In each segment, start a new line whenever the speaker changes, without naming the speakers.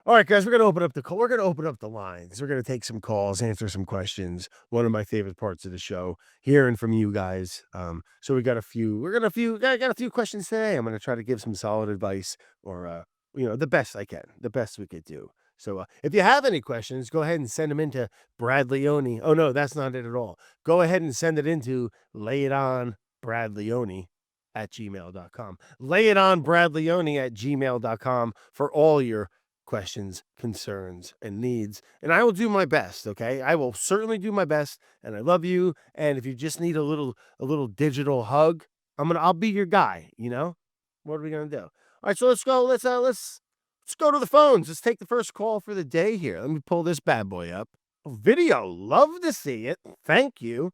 All right, guys, we're gonna open up the call. We're gonna open up the lines. We're gonna take some calls, answer some questions. One of my favorite parts of the show, hearing from you guys. So we got a few. Got a few questions today. I'm gonna try to give some solid advice, or the best I can, the best we could do. So if you have any questions, go ahead and send them into Bradleone. Oh no, that's not it at all. Go ahead and send it into layitonbradleone at gmail.com. Lay it on Bradleone at gmail.com for all your questions, concerns, and needs. And I will do my best, okay? I will certainly do my best, and I love you. And if you just need a little digital hug, I'll be your guy, you know? What are we gonna do? All right, so let's go. Let's go to the phones. Let's take the first call for the day here. Let me pull this bad boy up. Oh, video, love to see it. Thank you.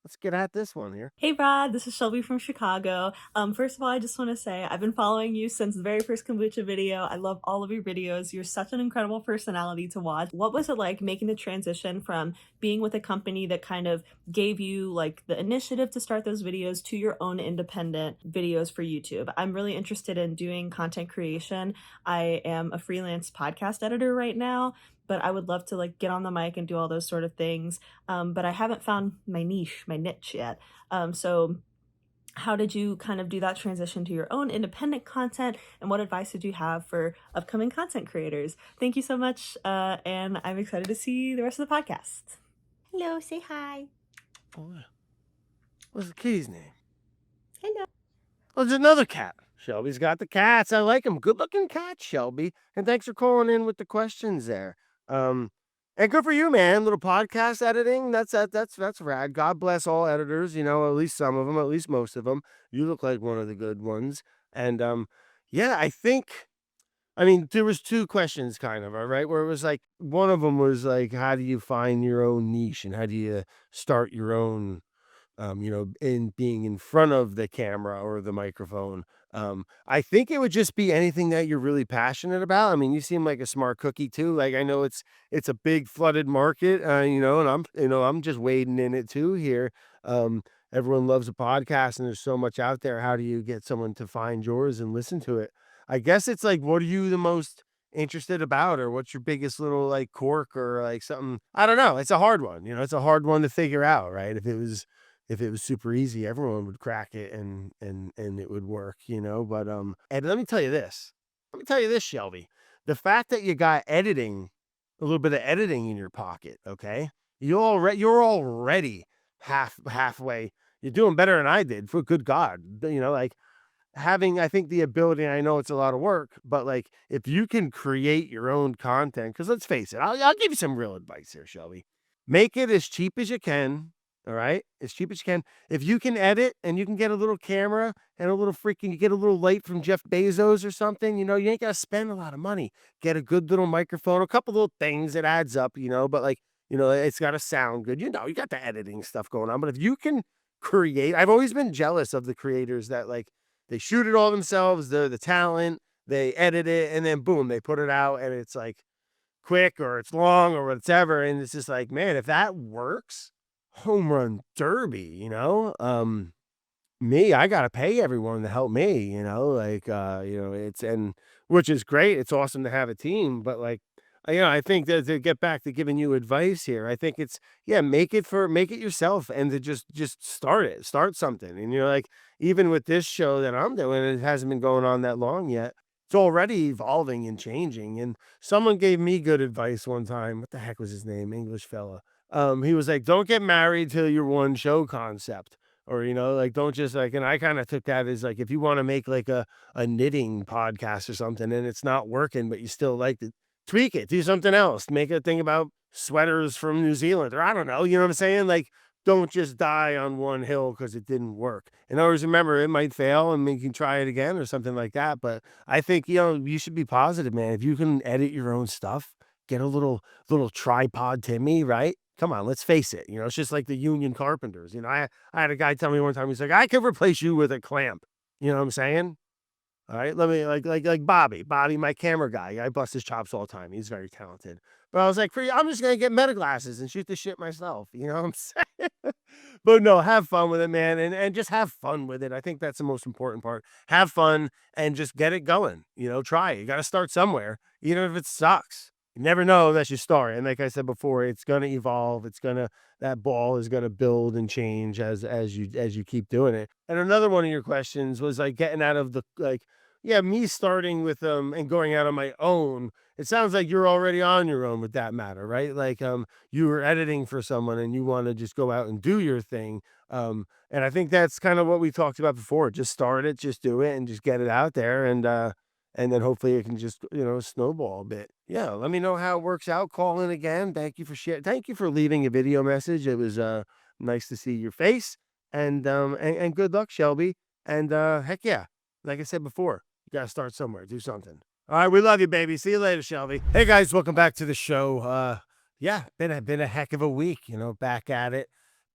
Let's get at this one here.
Hey Brad, this is Shelby from Chicago. First of all, I just want to say I've been following you since the very first kombucha video. I love all of your videos. You're such an incredible personality to watch. What was it like making the transition from being with a company that kind of gave you like the initiative to start those videos to your own independent videos for YouTube? I'm really interested in doing content creation. I am a freelance podcast editor right now, but I would love to like get on the mic and do all those sort of things. But I haven't found my niche, my niche yet. So how did you kind of do that transition to your own independent content, and what advice would you have for upcoming content creators? Thank you so much, and I'm excited to see the rest of the podcast. Hello, say hi.
Oh, yeah. What's the kitty's name?
Hello.
Oh, there's another cat. Shelby's got the cats. I like them. Good looking cat, Shelby. And thanks for calling in with the questions there. And good for you, man. Little podcast editing. That's rad. God bless all editors. At least some of them, at least most of them. You look like one of the good ones. And yeah, I mean, there was two questions, kind of, all right, where it was like one of them was like, how do you find your own niche, and how do you start your own in being in front of the camera or the microphone. I think it would just be anything that you're really passionate about. I mean, you seem like a smart cookie too. Like, I know it's a big flooded market, and I'm just wading in it too here. Everyone loves a podcast, and there's so much out there. How do you get someone to find yours and listen to it? I guess it's like, what are you the most interested about, or what's your biggest little like quirk, or like something? I don't know. It's a hard one. It's a hard one to figure out, right? If it was super easy, everyone would crack it, and it would work, but and let me tell you this. Let me tell you this, Shelby. The fact that you got editing, a little bit of editing in your pocket, okay? You're already halfway. You're doing better than I did, for good God. Like, having, I think, the ability, and I know it's a lot of work, but like, if you can create your own content, because let's face it, I'll give you some real advice here, Shelby. Make it as cheap as you can. All right, as cheap as you can. If you can edit, and you can get a little camera and you get a little light from Jeff Bezos or something, you ain't got to spend a lot of money. Get a good little microphone, a couple little things, it adds up, but like, it's got to sound good. You got the editing stuff going on. But if you can create, I've always been jealous of the creators that like, they shoot it all themselves. They're the talent. They edit it, and then boom, they put it out, and it's like quick, or it's long, or whatever. And it's just like, man, if that works, home run derby, me, I gotta pay everyone to help me, like, it's, and which is great. It's awesome to have a team, but like, I think that, to get back to giving you advice here, I think it's, yeah, make it yourself, and to just start something. And like, even with this show that I'm doing, it hasn't been going on that long yet. It's already evolving and changing. And someone gave me good advice one time. What the heck was his name? English fella. He was like, don't get married to your one show concept, or, like, don't just like, and I kind of took that as like, if you want to make like a knitting podcast or something, and it's not working, but you still like it, tweak it, do something else, make a thing about sweaters from New Zealand, or I don't know, you know what I'm saying? Like, don't just die on one hill because it didn't work. And always remember, it might fail, and you can try it again or something like that. But I think, you should be positive, man. If you can edit your own stuff, get a little tripod Timmy, right? Come on, let's face it. It's just like the union carpenters. I had a guy tell me one time, he's like, I could replace you with a clamp. You know what I'm saying? All right, let me, like Bobby, my camera guy. I bust his chops all the time. He's very talented. But I was like, for you, I'm just gonna get meta glasses and shoot the shit myself. You know what I'm saying? But no, have fun with it, man, and just have fun with it. I think that's the most important part. Have fun and just get it going. Try it. You got to start somewhere, even if it sucks. You never know unless you start. And like I said before, it's gonna evolve. That ball is gonna build and change as you keep doing it. And another one of your questions was like getting out of the like, yeah, me starting with and going out on my own. It sounds like you're already on your own with that matter, right? Like you were editing for someone and you want to just go out and do your thing. And I think that's kind of what we talked about before. Just start it, just do it, and just get it out there, and then hopefully it can just snowball a bit. Yeah, let me know how it works out. Call in again. Thank you for sharing. Thank you for leaving a video message. It was nice to see your face, and good luck, Shelby. And heck yeah, like I said before, you gotta start somewhere. Do something. All right, we love you, baby. See you later, Shelby. Hey guys, welcome back to the show. Yeah, been a heck of a week. Back at it,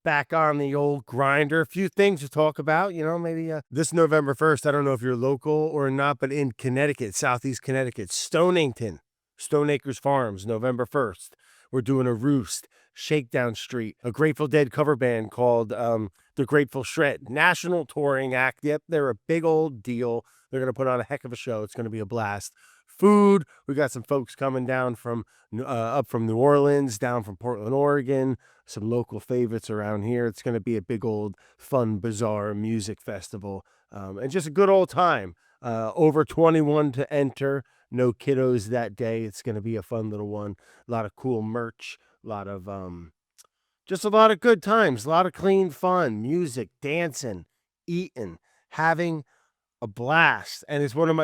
back on the old grinder. A few things to talk about. Maybe this November 1st. I don't know if you're local or not, but in Connecticut, Southeast Connecticut, Stone Acres Farms, November 1st. We're doing a Roost, Shakedown Street, a Grateful Dead cover band called the Grateful Shred, national touring act. Yep, they're a big old deal. They're going to put on a heck of a show. It's going to be a blast. Food, we got some folks coming down from up from New Orleans, down from Portland, Oregon, some local favorites around here. It's going to be a big old fun, bizarre music festival, and just a good old time. Over 21 to enter. No kiddos that day. It's going to be a fun little one. A lot of cool merch. A lot of just a lot of good times. A lot of clean fun, music, dancing, eating, having a blast. And it's one of the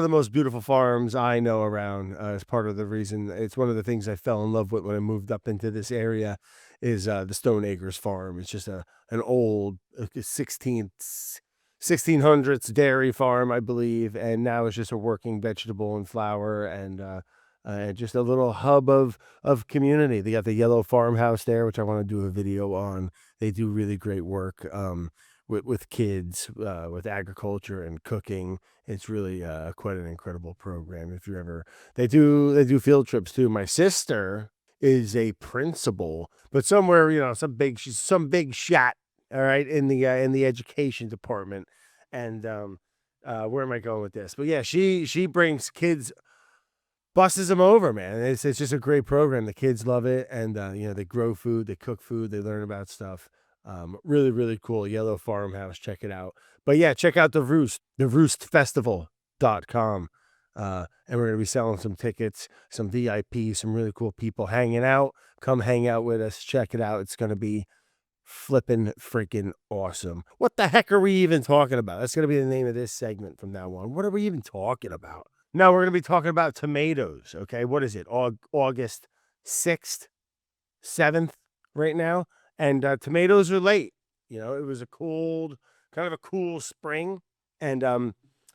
most beautiful farms I know around. As part of the reason, it's one of the things I fell in love with when I moved up into this area, is the Stone Acres farm. It's just an old 1600s dairy farm, I believe, and now it's just a working vegetable and flower, and just a little hub of community. They got the yellow farmhouse there, which I want to do a video on. They do really great work with kids, with agriculture and cooking. It's really quite an incredible program. If you're ever, they do field trips too. My sister is a principal, but somewhere, she's some big shot. All right, in the education department, and where am I going with this? But yeah, she brings kids, buses them over, man. It's just a great program. The kids love it, and they grow food, they cook food, they learn about stuff. Really, really cool. Yellow Farmhouse. Check it out. But yeah, check out the roostfestival.com. And we're gonna be selling some tickets, some VIP, some really cool people hanging out. Come hang out with us. Check it out. It's gonna be flippin' freaking awesome. What the heck are we even talking about? That's gonna be the name of this segment from now on. What are we even talking about? Now we're gonna be talking about tomatoes. Okay, what is it? August 6th, 7th right now, and tomatoes are late. It was kind of a cool spring, and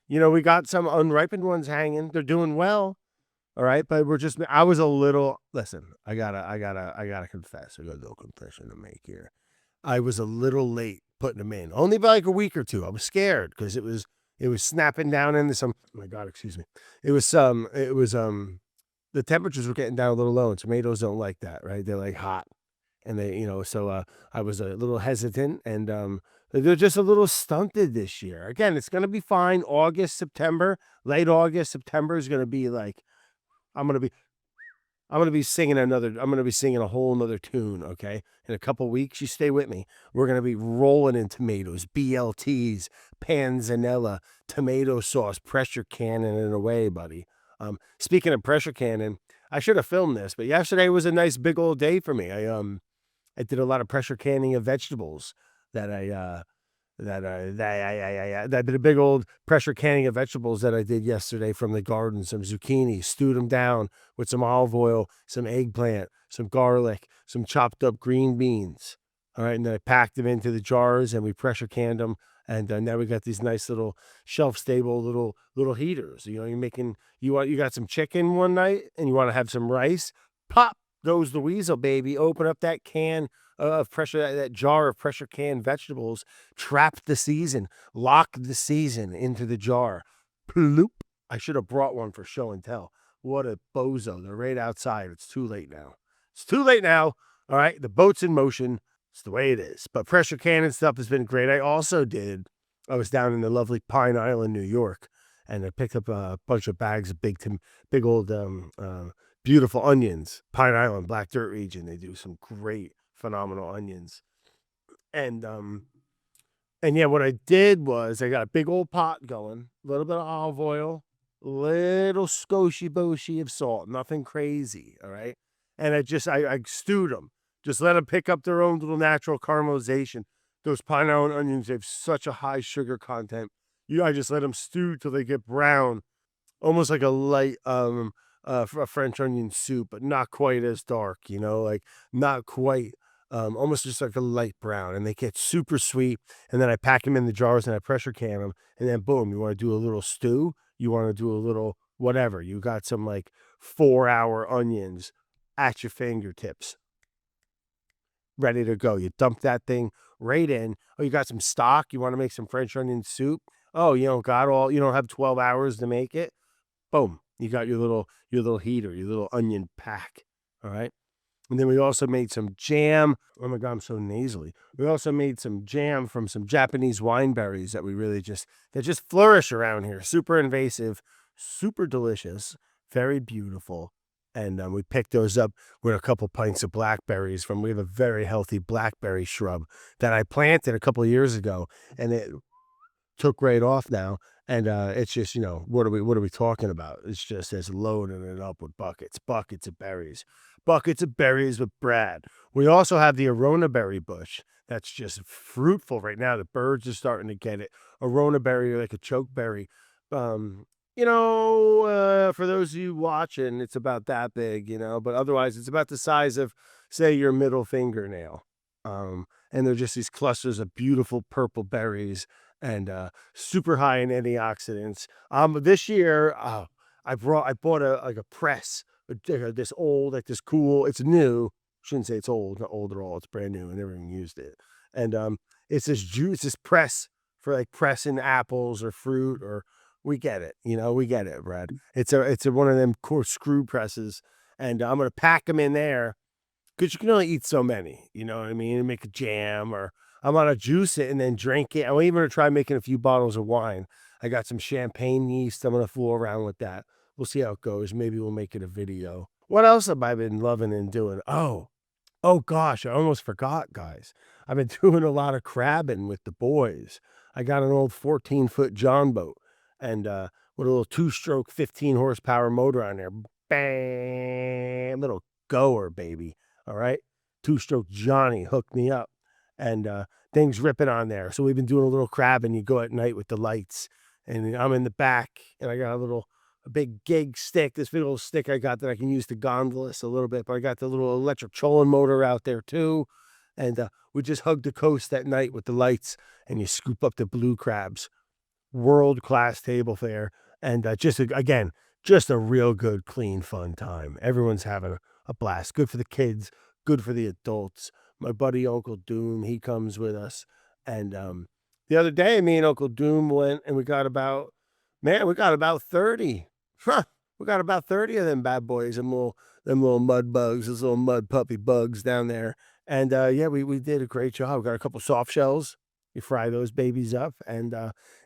we got some unripened ones hanging. They're doing well. All right, but I was a little. Listen, I gotta confess. I got a little confession to make here. I was a little late putting them in, only by like a week or two. I was scared because it was snapping down into some. Oh my God, excuse me. The temperatures were getting down a little low, and tomatoes don't like that, right? They're like hot, and so I was a little hesitant, and they're just a little stunted this year. Again, it's gonna be fine. Late August, September is gonna be like I'm gonna be I'm gonna be singing a whole nother tune, okay? In a couple weeks, you stay with me. We're gonna be rolling in tomatoes, BLTs, panzanella, tomato sauce, pressure cannon it away, buddy. Speaking of pressure cannon, I should have filmed this, but yesterday was a nice big old day for me. I did a lot of pressure canning of vegetables that I did a big old pressure canning of vegetables that I did yesterday from the garden. Some zucchini, stewed them down with some olive oil, some eggplant, some garlic, some chopped up green beans. All right, and then I packed them into the jars and we pressure canned them. And now we got these nice little shelf stable little heaters. You got some chicken one night and you want to have some rice. Pop goes the weasel, baby. Open up that can of that jar of pressure canned vegetables. Trap the season, lock the season into the jar. Ploop. I should have brought one for show and tell. What a bozo. They're right outside. It's too late now. It's too late now. All right, the boat's in motion. It's the way it is. But pressure cannon stuff has been great. I was down in the lovely Pine Island, New York, and I picked up a bunch of bags of big old, beautiful onions. Pine Island, Black Dirt region. They do some great, phenomenal onions. And yeah, what I did was I got a big old pot going, a little bit of olive oil, little scoshy boshy of salt, nothing crazy. All right. And I stewed them. Just let them pick up their own little natural caramelization. Those Pine Island onions, they have such a high sugar content. I just let them stew till they get brown, almost like a light a French onion soup, but not quite as dark, like not quite almost just like a light brown, and they get super sweet. And then I pack them in the jars and I pressure can them, and then boom, you want to do a little stew, you want to do a little whatever. You got some like 4-hour onions at your fingertips, ready to go. You dump that thing right in. Oh, you got some stock, you want to make some French onion soup. Oh, you don't have 12 hours to make it. Boom, you got your little heater, your little onion pack. All right. And then we also made some jam. Oh my God, I'm so nasally. We also made some jam from some Japanese wine berries that just flourish around here. Super invasive, super delicious, very beautiful. And we picked those up with a couple pints of blackberries we have a very healthy blackberry shrub that I planted a couple of years ago, and it took right off now. And it's just, what are we talking about? It's just as loading it up with buckets of berries with Brad. We also have the Arona berry bush that's just fruitful right now. The birds are starting to get it. Arona berry, like a chokeberry. For those of you watching, it's about that big, but otherwise it's about the size of, say, your middle fingernail. And they're just these clusters of beautiful purple berries, and super high in antioxidants. This year, I bought a press, this old, like this cool. It's new. Shouldn't say it's old, not old at all. It's brand new. I never even used it. And it's this press for like pressing apples or fruit, or we get it. We get it, Brad. It's a one of them core screw presses, and I'm gonna pack them in there because you can only eat so many, you know what I mean? And make a jam, or I'm gonna juice it and then drink it. I'm even gonna try making a few bottles of wine. I got some champagne yeast. I'm gonna fool around with that. We'll see how it goes. Maybe we'll make it a video. What else have I been loving and doing? Oh gosh, I almost forgot, guys. I've been doing a lot of crabbing with the boys. I got an old 14-foot John boat, and with a little 2-stroke 15 horsepower motor on there. Bang, little goer, baby. All right. 2-stroke Johnny hooked me up, and things ripping on there. So we've been doing a little crabbing. You go at night with the lights, and I'm in the back, and I got a big gig stick, this big old stick I got that I can use to gondola us a little bit, but I got the little electric trolling motor out there too. And we just hug the coast at night with the lights, and you scoop up the blue crabs. World-class table fare. And again, just a real good, clean, fun time. Everyone's having a blast. Good for the kids, good for the adults. My buddy Uncle Doom, he comes with us. And the other day, me and Uncle Doom went, and we got about 30. Huh. We got about 30 of them bad boys, them little mud bugs, those little mud puppy bugs down there. And yeah, we did a great job. We got a couple soft shells. You fry those babies up, and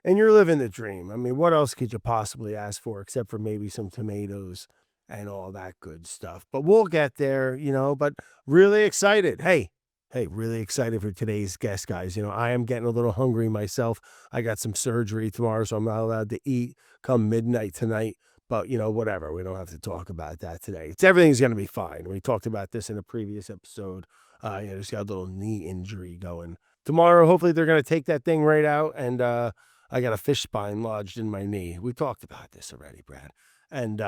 you're living the dream. I mean, what else could you possibly ask for except for maybe some tomatoes and all that good stuff? But we'll get there, but really excited. Hey, really excited for today's guest, guys. I am getting a little hungry myself. I got some surgery tomorrow, so I'm not allowed to eat come midnight tonight. But, whatever. We don't have to talk about that today. Everything's going to be fine. We talked about this in a previous episode. Just got a little knee injury going. Tomorrow, hopefully, they're going to take that thing right out, and I got a fish spine lodged in my knee. We talked about this already, Brad. And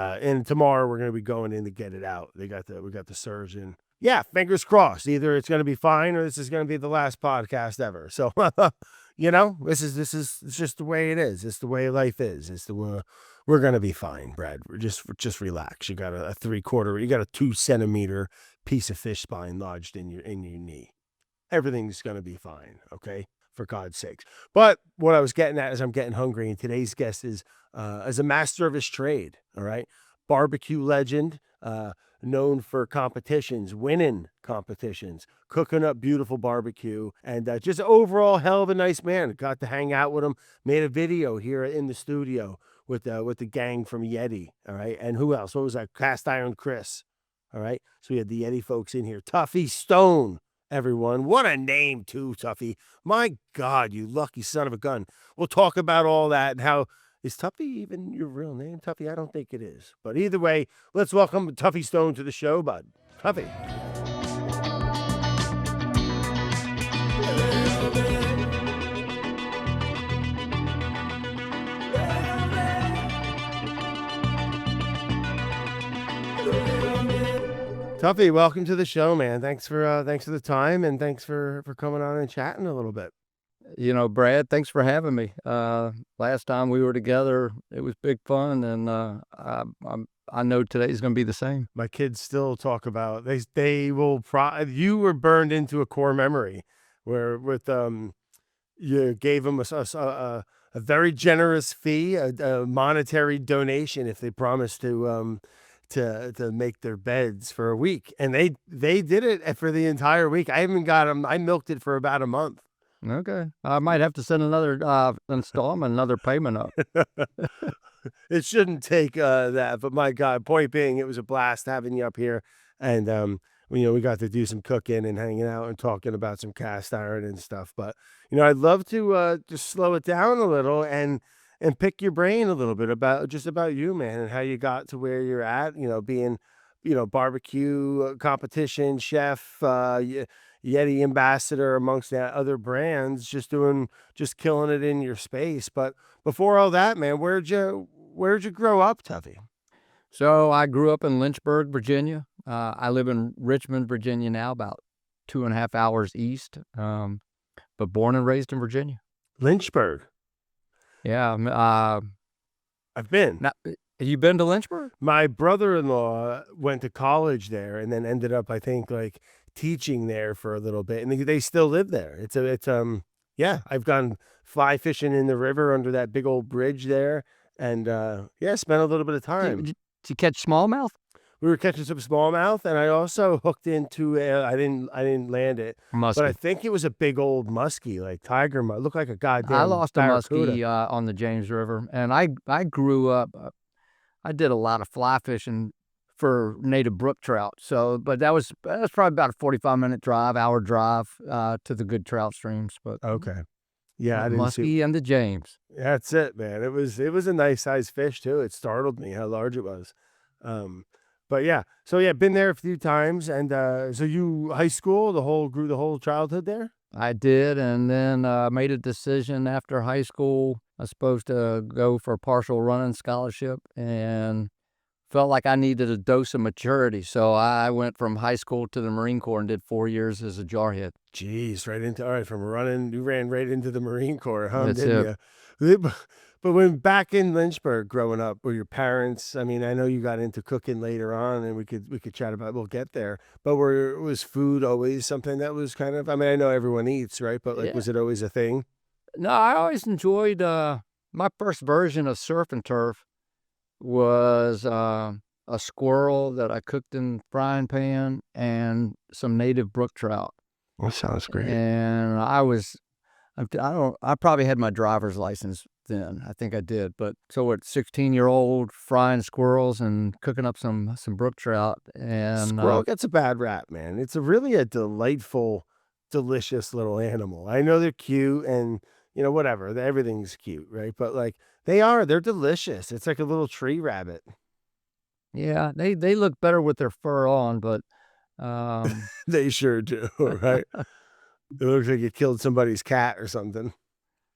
tomorrow we're going to be going in to get it out. We got the surgeon. Yeah, fingers crossed. Either it's going to be fine, or this is going to be the last podcast ever. So, this is just the way it is. It's the way life is. We're going to be fine, Brad. Just relax. You got a 2-centimeter piece of fish spine lodged in your knee. Everything's going to be fine, okay? For God's sakes. But what I was getting at is I'm getting hungry, and today's guest is a master of his trade, all right? barbecue legend, known for competitions, winning competitions, cooking up beautiful barbecue, and just overall hell of a nice man. Got to hang out with him. Made a video here in the studio with the gang from Yeti. All right, and who else? What was that? Cast Iron Chris. All right, so we had the Yeti folks in here. Tuffy Stone, everyone. What a name too, Tuffy. My God, you lucky son of a gun. We'll talk about all that and how. Is Tuffy even your real name, Tuffy? I don't think it is. But either way, let's welcome Tuffy Stone to the show, bud. Tuffy. Tuffy, welcome to the show, man. Thanks for the time, and thanks for coming on and chatting a little bit.
You know, Brad, thanks for having me. Last time we were together, it was big fun, and I know today's going to be the same.
My kids still talk about they will. You were burned into a core memory, where with you gave them a very generous fee, a monetary donation if they promised to make their beds for a week, and they did it for the entire week. I even got them. I milked it for about a month.
Okay, I might have to send another installment, another payment up.
It shouldn't take that, but my God, point being, it was a blast having you up here, and we got to do some cooking and hanging out and talking about some cast iron and stuff. But I'd love to just slow it down a little and pick your brain a little bit about you, man, and how you got to where you're at. Being barbecue competition chef, Yeti ambassador amongst that other brands, just killing it in your space. But before all that, man, where'd you grow up, Tuffy?
So I grew up in Lynchburg, Virginia. I live in Richmond, Virginia now, about 2.5 hours east. But born and raised in Virginia.
Lynchburg.
Yeah.
I've been.
Now, have you been to Lynchburg?
My brother-in-law went to college there and then ended up, I think, like teaching there for a little bit, and they still live there. I've gone fly fishing in the river under that big old bridge there, and spent a little bit of time.
Did you catch smallmouth?
We were catching some smallmouth, and I also hooked into I didn't land it,
Muskie.
but I think it was a big old muskie, like tiger muskie. Looked like a goddamn.
I lost a
barracuda.
muskie on the James River, and I grew up. I did a lot of fly fishing for native brook trout. But that was probably about a 45-minute hour drive to the good trout streams. But
okay, yeah, I didn't
muskie
see.
and the James.
That's it, man. It was a nice sized fish too. It startled me how large it was. But yeah, been there a few times, and so you high school, the whole childhood there.
I did, and then made a decision after high school. I was supposed to go for a partial running scholarship, and felt like I needed a dose of maturity. So I went from high school to the Marine Corps and did 4 years as a jarhead.
Jeez, from running, you ran right into the Marine Corps, huh?
That's
Didn't you? But when back in Lynchburg growing up, were your parents, I mean, I know you got into cooking later on, and we could chat about, we'll get there, but was food always something that was kind of, I mean, I know everyone eats, right? But
Yeah.
was it always a thing?
No, I always enjoyed my first version of surf and turf was a squirrel that I cooked in frying pan and some native brook trout.
That sounds great.
And I probably had my driver's license then. I think I did. But so at 16-year-old frying squirrels and cooking up some brook trout. And
Squirrel gets a bad rap, man. It's really a delightful, delicious little animal. I know they're cute and whatever, everything's cute, right? But like they're delicious. It's like a little tree rabbit.
yeah, they look better with their fur on, but
They sure do, right? It looks like you killed somebody's cat or something.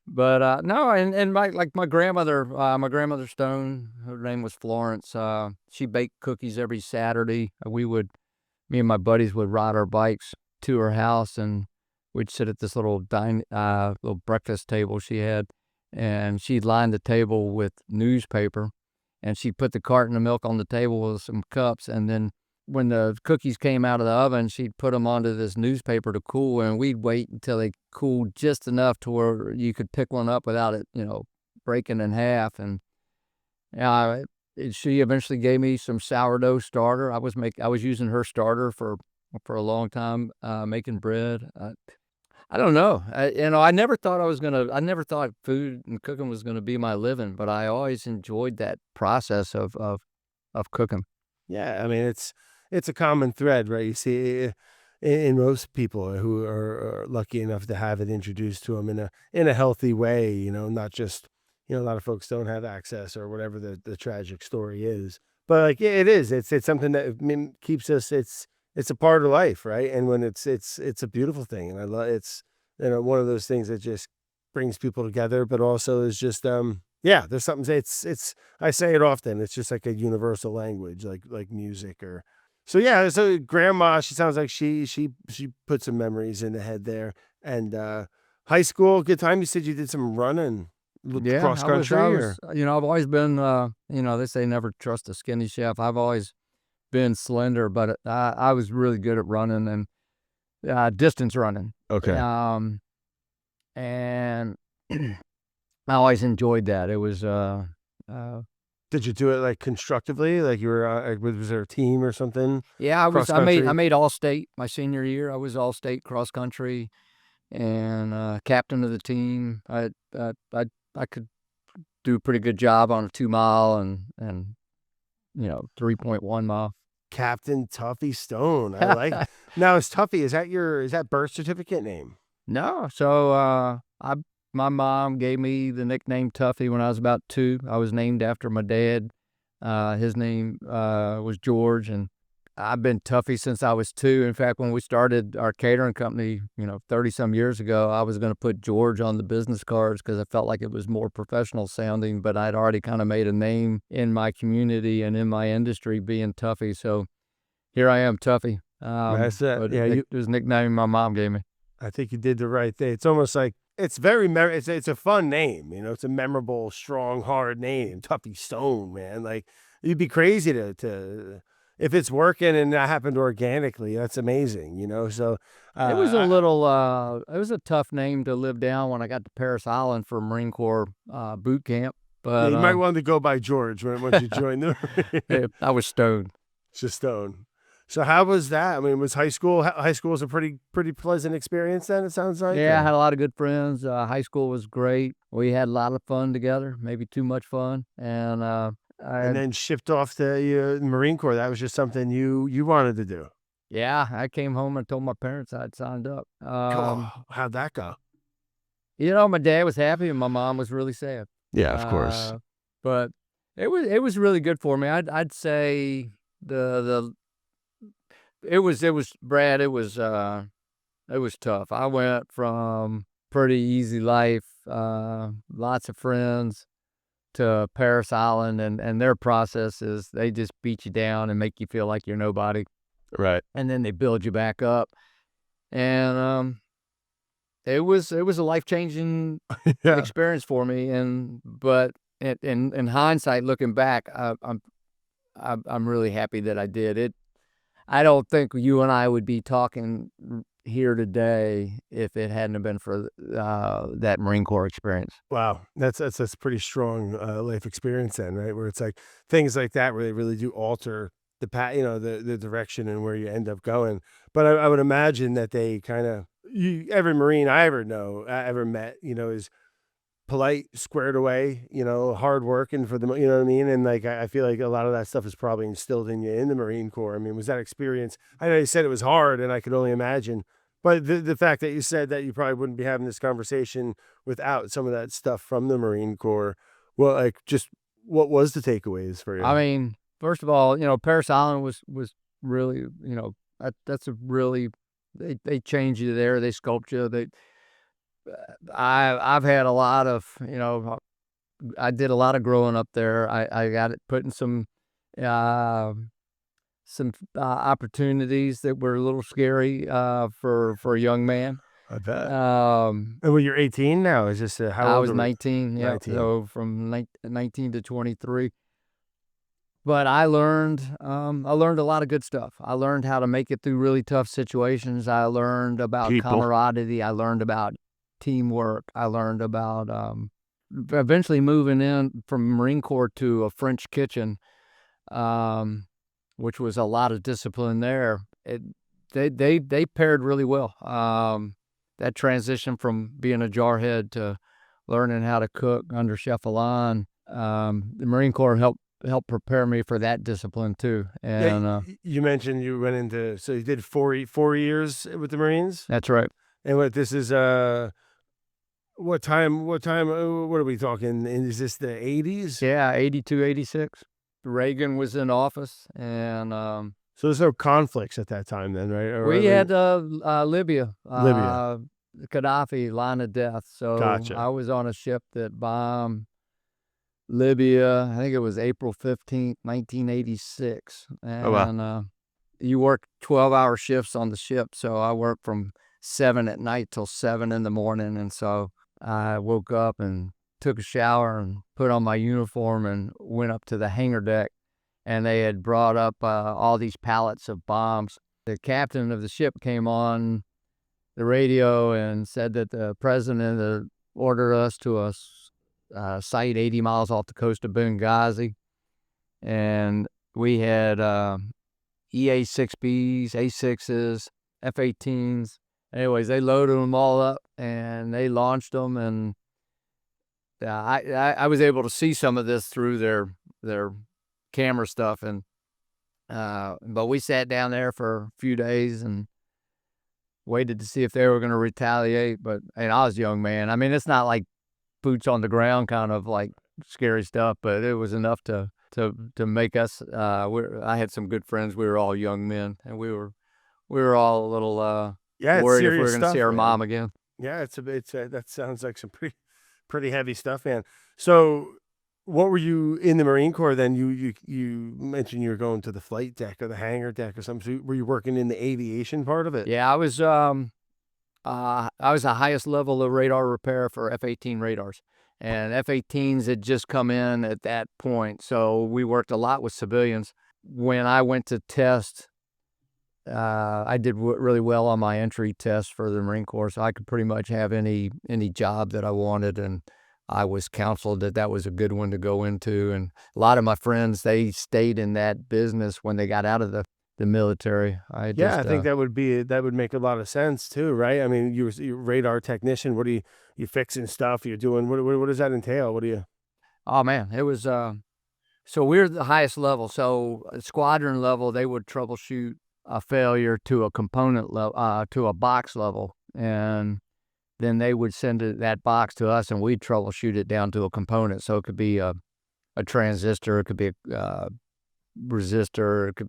But no, and my grandmother, my grandmother Stone, her name was Florence. She baked cookies every Saturday. Me and my buddies would ride our bikes to her house, and we'd sit at this little little breakfast table she had, and she'd line the table with newspaper, and she'd put the carton of milk on the table with some cups, and then when the cookies came out of the oven, she'd put them onto this newspaper to cool, and we'd wait until they cooled just enough to where you could pick one up without it, breaking in half. And yeah, she eventually gave me some sourdough starter. I was using her starter for a long time, making bread. I don't know. I never thought I never thought food and cooking was gonna be my living, but I always enjoyed that process of cooking.
Yeah, I mean, it's a common thread, right? You see in most people who are lucky enough to have it introduced to them in a healthy way, not just, a lot of folks don't have access or whatever the tragic story is. But like it is, it's something that keeps us. It's a part of life, right? And when it's a beautiful thing, and I love it's one of those things that just brings people together, but also is just yeah, there's something. It's I say it often. It's just like a universal language, like music or. So yeah, so grandma, she sounds like she put some memories in the head there. And high school, good time. You said you did some running,
Yeah,
cross country, or
I've always been, they say never trust a skinny chef. I've always been slender, but I was really good at running and distance running.
okay.
And I always enjoyed that. It was, uh,
Did you do it like constructively? Like you were, was there a team or something?
yeah,
Cross
I
country.
made all state my senior year. I was all state cross country and captain of the team. I could do a pretty good job on a 2 mile and 3.1 mile.
Captain Tuffy Stone. I like it. Now is Tuffy, is that birth certificate name?
No, so my mom gave me the nickname Tuffy when I was about 2. I was named after my dad. His name was George, and I've been Tuffy since I was 2. In fact, when we started our catering company, 30 some years ago, I was going to put George on the business cards because I felt like it was more professional sounding, but I'd already kind of made a name in my community and in my industry being Tuffy. So here I am, Tuffy.
That's it.
But
Yeah,
it was a nickname my mom gave me.
I think you did the right thing. It's almost like it's very it's a fun name, it's a memorable, strong, hard name, Tuffy Stone, man. Like you'd be crazy to if it's working and that happened organically, that's amazing, So
It was it was a tough name to live down when I got to Paris Island for Marine Corps boot camp.
yeah,
But
you might want to go by George once you join the
I was stoned.
just Stone. So how was that? I mean, was high school was a pretty pleasant experience then, it sounds like?
Yeah, I
Or-
had a lot of good friends. High school was great. We had a lot of fun together, maybe too much fun. And
and then shipped off to Marine Corps. That was just something you wanted to do.
yeah, I came home and told my parents I'd signed up.
Oh, how'd that go?
My dad was happy and my mom was really sad.
Yeah, of course.
But it was really good for me. I'd say it was Brad, it was tough. I went from pretty easy life, lots of friends, to Paris Island, and their process is they just beat you down and make you feel like you're nobody,
Right.
and then they build you back up. And it was a life-changing
Yeah.
experience for me. But in hindsight, looking back, I'm really happy that I did it. I don't think you and I would be talking here today if it hadn't have been for that Marine Corps experience.
Wow. That's pretty strong life experience then, right? Where it's like things like that where they really do alter the path, the direction and where you end up going. But I would imagine that they kind of every Marine I ever met, is polite, squared away, hard working for the, you know what I mean? And like, I feel like a lot of that stuff is probably instilled in you in the Marine Corps. I mean, was that experience? I know you said it was hard and I could only imagine, but the fact that you said that you probably wouldn't be having this conversation without some of that stuff from the Marine Corps. Well, like just what was the takeaways for you?
I mean, first of all, Paris Island was really, that's a really, they change you there. They sculpt you. I've had a lot of, I did a lot of growing up there. I got it put in some opportunities that were a little scary for a young man.
I bet.
Um,
And well, you're 18 now. Is this how
I
old
was
are we?
19, yeah,
19.
so from 19 to 23. But I learned a lot of good stuff. I learned how to make it through really tough situations. I learned about
People.
camaraderie. I learned about teamwork. I learned about eventually moving in from Marine Corps to a French kitchen, which was a lot of discipline there. They paired really well. That transition from being a jarhead to learning how to cook under Chef Alon, the Marine Corps helped prepare me for that discipline too. And
you mentioned you went into, so you did 4 years with the Marines.
that's right.
And what this is, what time, what are we talking? Is this the 80s?
Yeah, 82, 86. Reagan was in office, and
So there's no conflicts at that time then, right? Or
we had Libya,
Libya.
Gaddafi, line of death. So
Gotcha.
I was on a ship that bombed Libya. I think it was April 15th, 1986. And
Oh, wow.
You work 12-hour shifts on the ship. So I worked from 7 at night till 7 in the morning. And so I woke up and took a shower and put on my uniform and went up to the hangar deck. And they had brought up all these pallets of bombs. The captain of the ship came on the radio and said that the president had ordered us to a site 80 miles off the coast of Benghazi. And we had EA-6Bs, A-6s, F-18s. Anyways, they loaded them all up and they launched them. And I was able to see some of this through their camera stuff. And but we sat down there for a few days and waited to see if they were going to retaliate. And I was a young man. I mean, it's not like boots on the ground kind of like scary stuff, but it was enough to make us. I had some good friends. We were all young men, and we were all a little worried if we were going to see our mom again.
Yeah, that sounds like some pretty heavy stuff, man. So, what were you in the Marine Corps then? You mentioned you were going to the flight deck or the hangar deck or something. So were you working in the aviation part of it?
Yeah, I was the highest level of radar repair for F-18 radars, and F-18s had just come in at that point. So we worked a lot with civilians. When I went to test, I did really well on my entry test for the Marine Corps, so I could pretty much have any job that I wanted, and I was counseled that was a good one to go into. And a lot of my friends, they stayed in that business when they got out of the military.
I think that would make a lot of sense too, right? I mean, you're a radar technician. What are you fixing stuff? You're doing what does that entail? What do you?
Oh man, it was so we're the highest level. So squadron level, they would troubleshoot a failure to a component level, to a box level, and then they would send that box to us, and we'd troubleshoot it down to a component. So it could be a transistor, it could be a resistor, it could,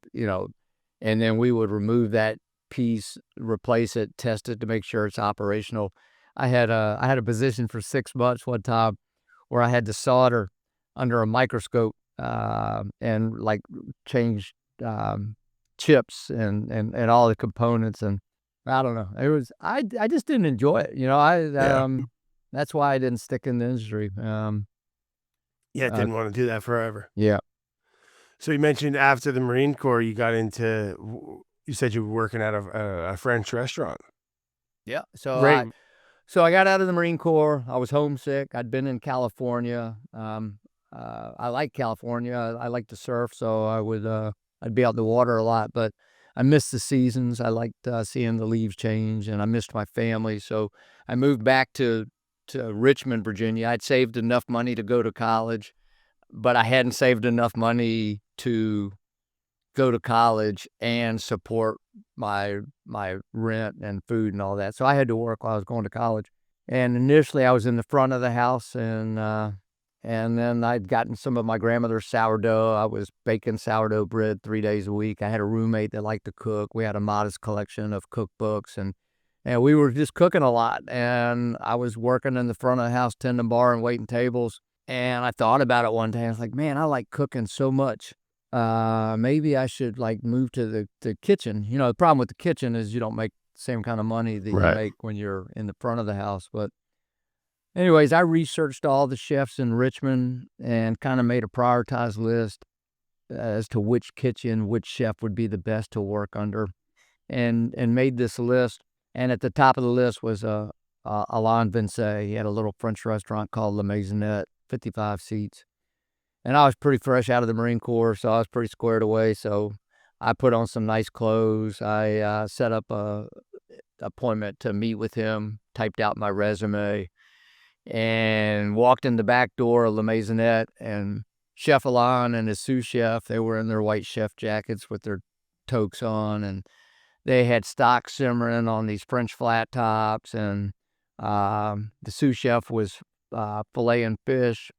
and then we would remove that piece, replace it, test it to make sure it's operational. I had a position for 6 months one time where I had to solder under a microscope and like change chips and all the components. And I don't know. It was I just didn't enjoy it. That's why I didn't stick in the industry.
Didn't want to do that forever.
Yeah.
So you mentioned after the Marine Corps, you got into. You said you were working at a French restaurant.
Yeah. So I got out of the Marine Corps. I was homesick. I'd been in California. I like California. I like to surf, so I'd be out in the water a lot, but I missed the seasons. I liked seeing the leaves change, and I missed my family. So I moved back to Richmond, Virginia. I'd saved enough money to go to college, but I hadn't saved enough money to go to college and support my rent and food and all that. So I had to work while I was going to college. And initially I was in the front of the house, and then I'd gotten some of my grandmother's sourdough. I was baking sourdough bread 3 days a week. I had a roommate that liked to cook. We had a modest collection of cookbooks, and we were just cooking a lot. And I was working in the front of the house, tending bar and waiting tables. And I thought about it one day. I was like, man, I like cooking so much. Maybe I should like move to the kitchen. The problem with the kitchen is you don't make the same kind of money that you make when you're in the front of the house. But anyways, I researched all the chefs in Richmond and kind of made a prioritized list as to which kitchen, which chef would be the best to work under, and made this list. And at the top of the list was a Alain Vincent. He had a little French restaurant called La Maisonette, 55 seats. And I was pretty fresh out of the Marine Corps, so I was pretty squared away. So I put on some nice clothes. I set up a appointment to meet with him, typed out my resume, and walked in the back door of La Maisonette, and Chef Alain and his sous chef, they were in their white chef jackets with their toques on, and they had stock simmering on these French flat tops, and the sous chef was filleting fish,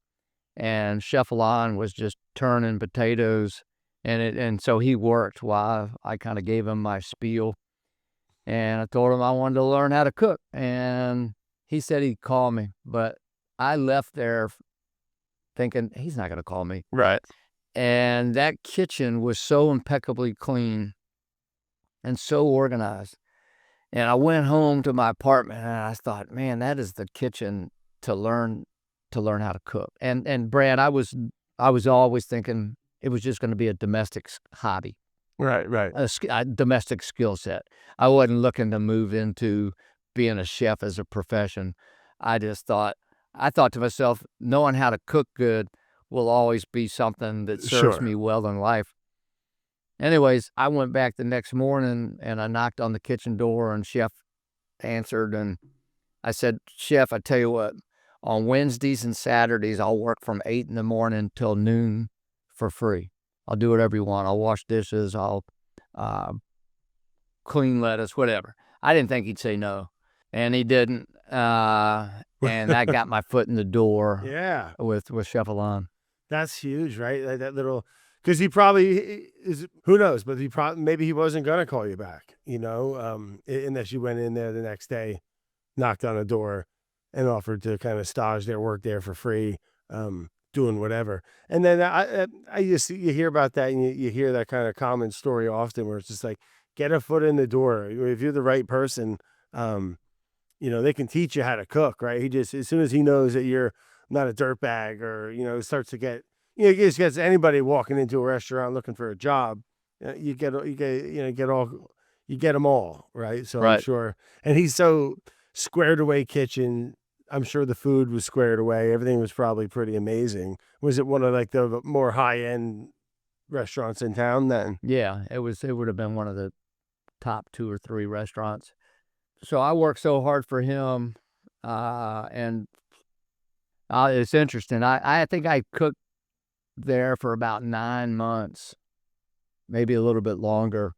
and Chef Alain was just turning potatoes, and so he worked while I kind of gave him my spiel, and I told him I wanted to learn how to cook, and he said he'd call me, but I left there thinking he's not going to call me.
Right.
And that kitchen was so impeccably clean and so organized. And I went home to my apartment and I thought, man, that is the kitchen to learn how to cook. And Brad, I was always thinking it was just going to be a domestic hobby.
Right.
A domestic skill set. I wasn't looking to move into being a chef as a profession. I thought to myself, knowing how to cook good will always be something that serves me well in life. Anyways, I went back the next morning and I knocked on the kitchen door and Chef answered, and I said, Chef, I tell you what, on Wednesdays and Saturdays, I'll work from 8 in the morning till noon for free. I'll do whatever you want. I'll wash dishes. I'll clean lettuce, whatever. I didn't think he'd say no, and he didn't. And I got my foot in the door.
Yeah.
With Chef Alain.
That's huge, right? That little, because he probably is. Who knows? But maybe he wasn't gonna call you back. Unless you went in there the next day, knocked on the door, and offered to kind of stage their work there for free. Doing whatever. And then you hear about that, and you hear that kind of common story often where it's just like, get a foot in the door. If you're the right person, they can teach you how to cook, right? He just, as soon as he knows that you're not a dirtbag, or, starts to get, he just gets anybody walking into a restaurant looking for a job, you get them all, right? So
Right.
I'm sure, and he's so squared away kitchen. I'm sure the food was squared away. Everything was probably pretty amazing. Was it one of like the more high-end restaurants in town then?
Yeah, it would have been one of the top 2 or 3 restaurants. So I worked so hard for him, and it's interesting. I think I cooked there for about 9 months, maybe a little bit longer.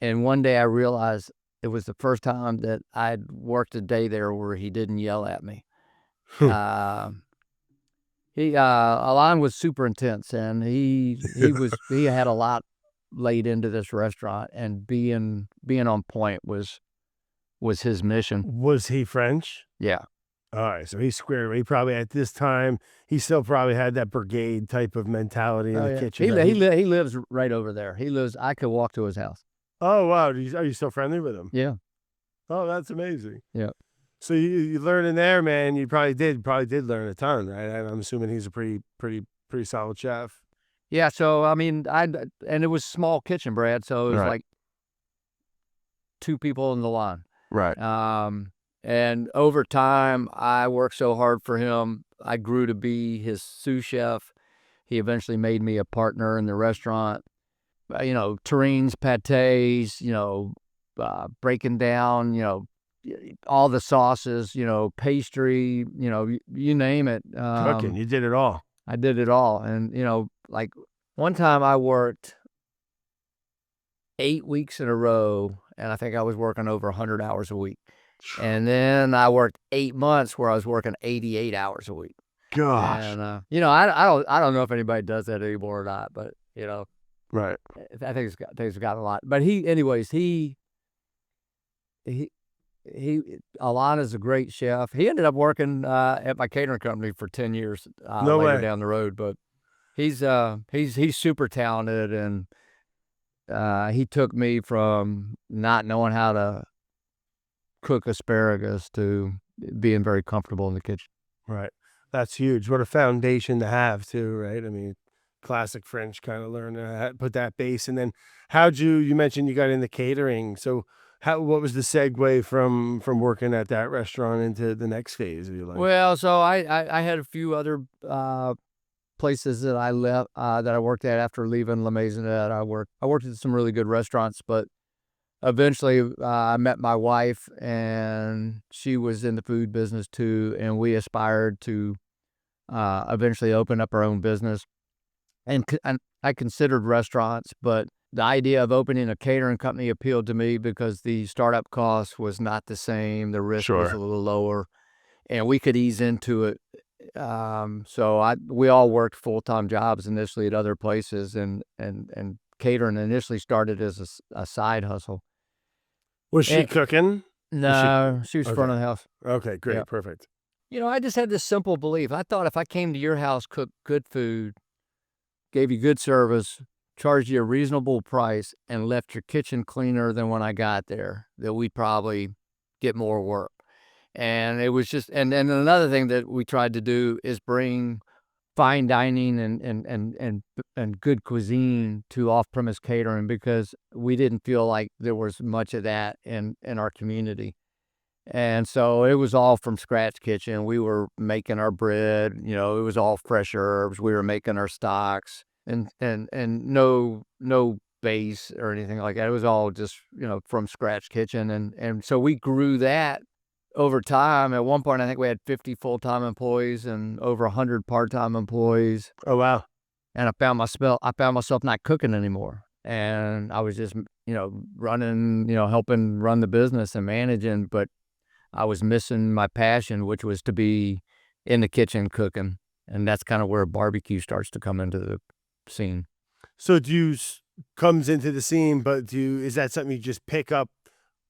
And one day I realized it was the first time that I'd worked a day there where he didn't yell at me. Alain was super intense, and he had a lot laid into this restaurant, and being on point was his mission.
Was he French?
Yeah.
All right, so he's squared away. He probably at this time he still probably had that brigade type of mentality in the kitchen.
He lives right over there. I could walk to his house.
Oh wow, are you still friendly with him?
Yeah.
Oh, that's amazing.
Yeah.
So you learned in there, man. You probably did learn a ton, right? I'm assuming he's a pretty solid chef.
Yeah. So I mean, and it was a small kitchen, Brad. So it was like 2 people in the line.
Right.
And over time, I worked so hard for him. I grew to be his sous chef. He eventually made me a partner in the restaurant. Terrines, pâtés, breaking down, all the sauces, pastry, you name it.
Cooking, you did it all.
I did it all. And, like one time I worked 8 weeks in a row, and I think I was working over 100 hours a week. And then I worked 8 months where I was working 88 hours a week.
Gosh.
And, I don't know if anybody does that anymore or not, but,
Right.
I think it's got a lot. But Alain is a great chef. He ended up working at my catering company for 10 years later down the road. But he's super talented, and he took me from not knowing how to cook asparagus to being very comfortable in the kitchen.
Right. That's huge. What a foundation to have too, right? I mean, classic French kind of learn how to put that base. And then you mentioned you got into catering. So What was the segue from working at that restaurant into the next phase of your life?
Well, so I had a few other places that I left that I worked at after leaving La Maisonette. I worked at some really good restaurants, but eventually I met my wife, and she was in the food business too, and we aspired to eventually open up our own business. And I considered restaurants, but the idea of opening a catering company appealed to me because the startup cost was not the same, the risk was a little lower, and we could ease into it. So we all worked full-time jobs initially at other places, and catering initially started as a side hustle.
Was she cooking?
No, she was front of the house.
Okay, great,
Yeah.
perfect.
I just had this simple belief. I thought if I came to your house, cooked good food, gave you good service, charged you a reasonable price, and left your kitchen cleaner than when I got there, that we'd probably get more work. And it was just, and another thing that we tried to do is bring fine dining and good cuisine to off-premise catering, because we didn't feel like there was much of that in our community. And so it was all from scratch kitchen. We were making our bread, it was all fresh herbs. We were making our stocks, and no base or anything like that. It was all just, from scratch kitchen. And so we grew that over time. At one point, I think we had 50 full-time employees and over 100 part-time employees.
Oh, wow.
And I found myself not cooking anymore. And I was just, running, helping run the business and managing, but I was missing my passion, which was to be in the kitchen cooking. And that's kind of where barbecue starts to come into the scene.
So comes into the scene, but is that something you just pick up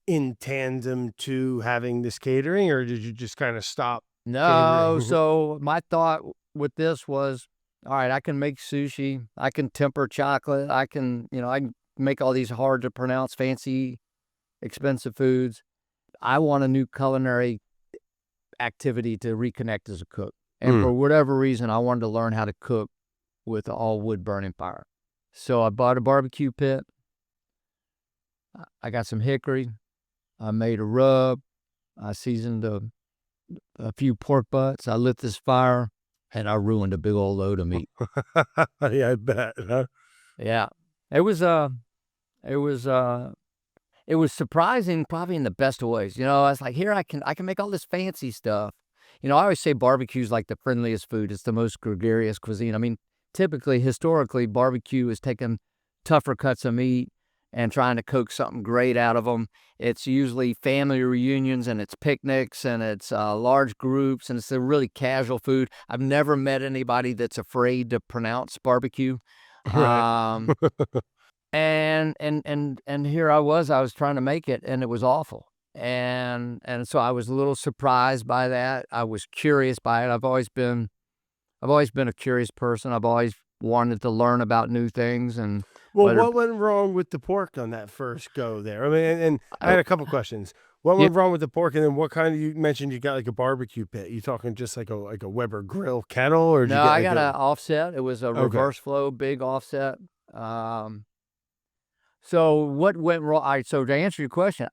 in tandem to having this catering, or did you just kind of stop?
No, so my thought with this was, all right, I can make sushi, I can temper chocolate, I can make all these hard to pronounce, fancy, expensive foods. I want a new culinary activity to reconnect as a cook. And for whatever reason, I wanted to learn how to cook with all wood burning fire. So I bought a barbecue pit. I got some hickory. I made a rub. I seasoned a few pork butts. I lit this fire, and I ruined a big old load of meat.
Yeah, I bet. Huh?
Yeah, it was surprising, probably in the best of ways. I was like, here I can make all this fancy stuff. I always say barbecue's like the friendliest food. It's the most gregarious cuisine. I mean, typically, historically, barbecue is taking tougher cuts of meat and trying to cook something great out of them. It's usually family reunions, and it's picnics, and it's large groups, and it's a really casual food. I've never met anybody that's afraid to pronounce barbecue.
Right.
And here I was trying to make it, and it was awful. And so I was a little surprised by that. I was curious by it. I've always been a curious person. I've always wanted to learn about new things. And
well, what went wrong with the pork on that first go there? I mean, and I had a couple questions. What went wrong with the pork, and then what kind of, you mentioned you got like a barbecue pit. You talking just like a Weber grill kettle, or did
no,
you get
I got an offset. It was a reverse flow, big offset. So what went wrong? All right, so to answer your question,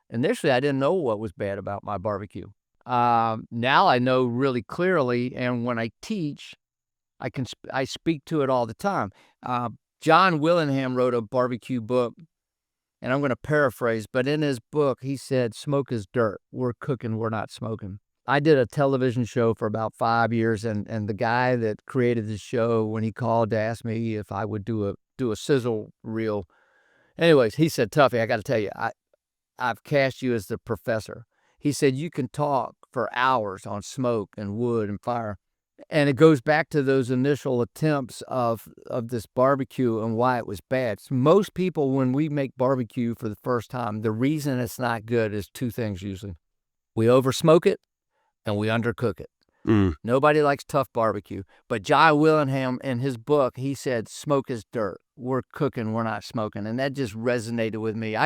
initially I didn't know what was bad about my barbecue. Now I know really clearly, and when I teach, I speak to it all the time. John Willingham wrote a barbecue book, and I'm going to paraphrase, but in his book he said, "Smoke is dirt. We're cooking, we're not smoking." I did a television show for about 5 years, and the guy that created the show, when he called to ask me if I would do a sizzle reel, anyways, he said, "Tuffy, I got to tell you, I've cast you as the professor." He said, "You can talk for hours on smoke and wood and fire." And it goes back to those initial attempts of this barbecue and why it was bad. So most people, when we make barbecue for the first time, the reason it's not good is two things usually. We over smoke it and we undercook it. Nobody likes tough barbecue. But John Willingham, in his book, he said, "Smoke is dirt. We're cooking, we're not smoking." And that just resonated with me.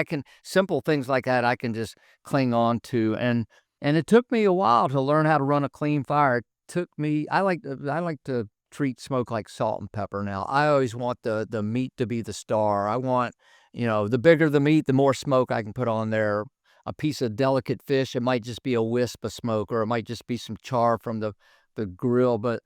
Simple things like that I can just cling on to. And it took me a while to learn how to run a clean fire. It took me, I like to treat smoke like salt and pepper now. I always want the meat to be the star. I want, the bigger the meat, the more smoke I can put on there. A piece of delicate fish, it might just be a wisp of smoke, or it might just be some char from the grill. But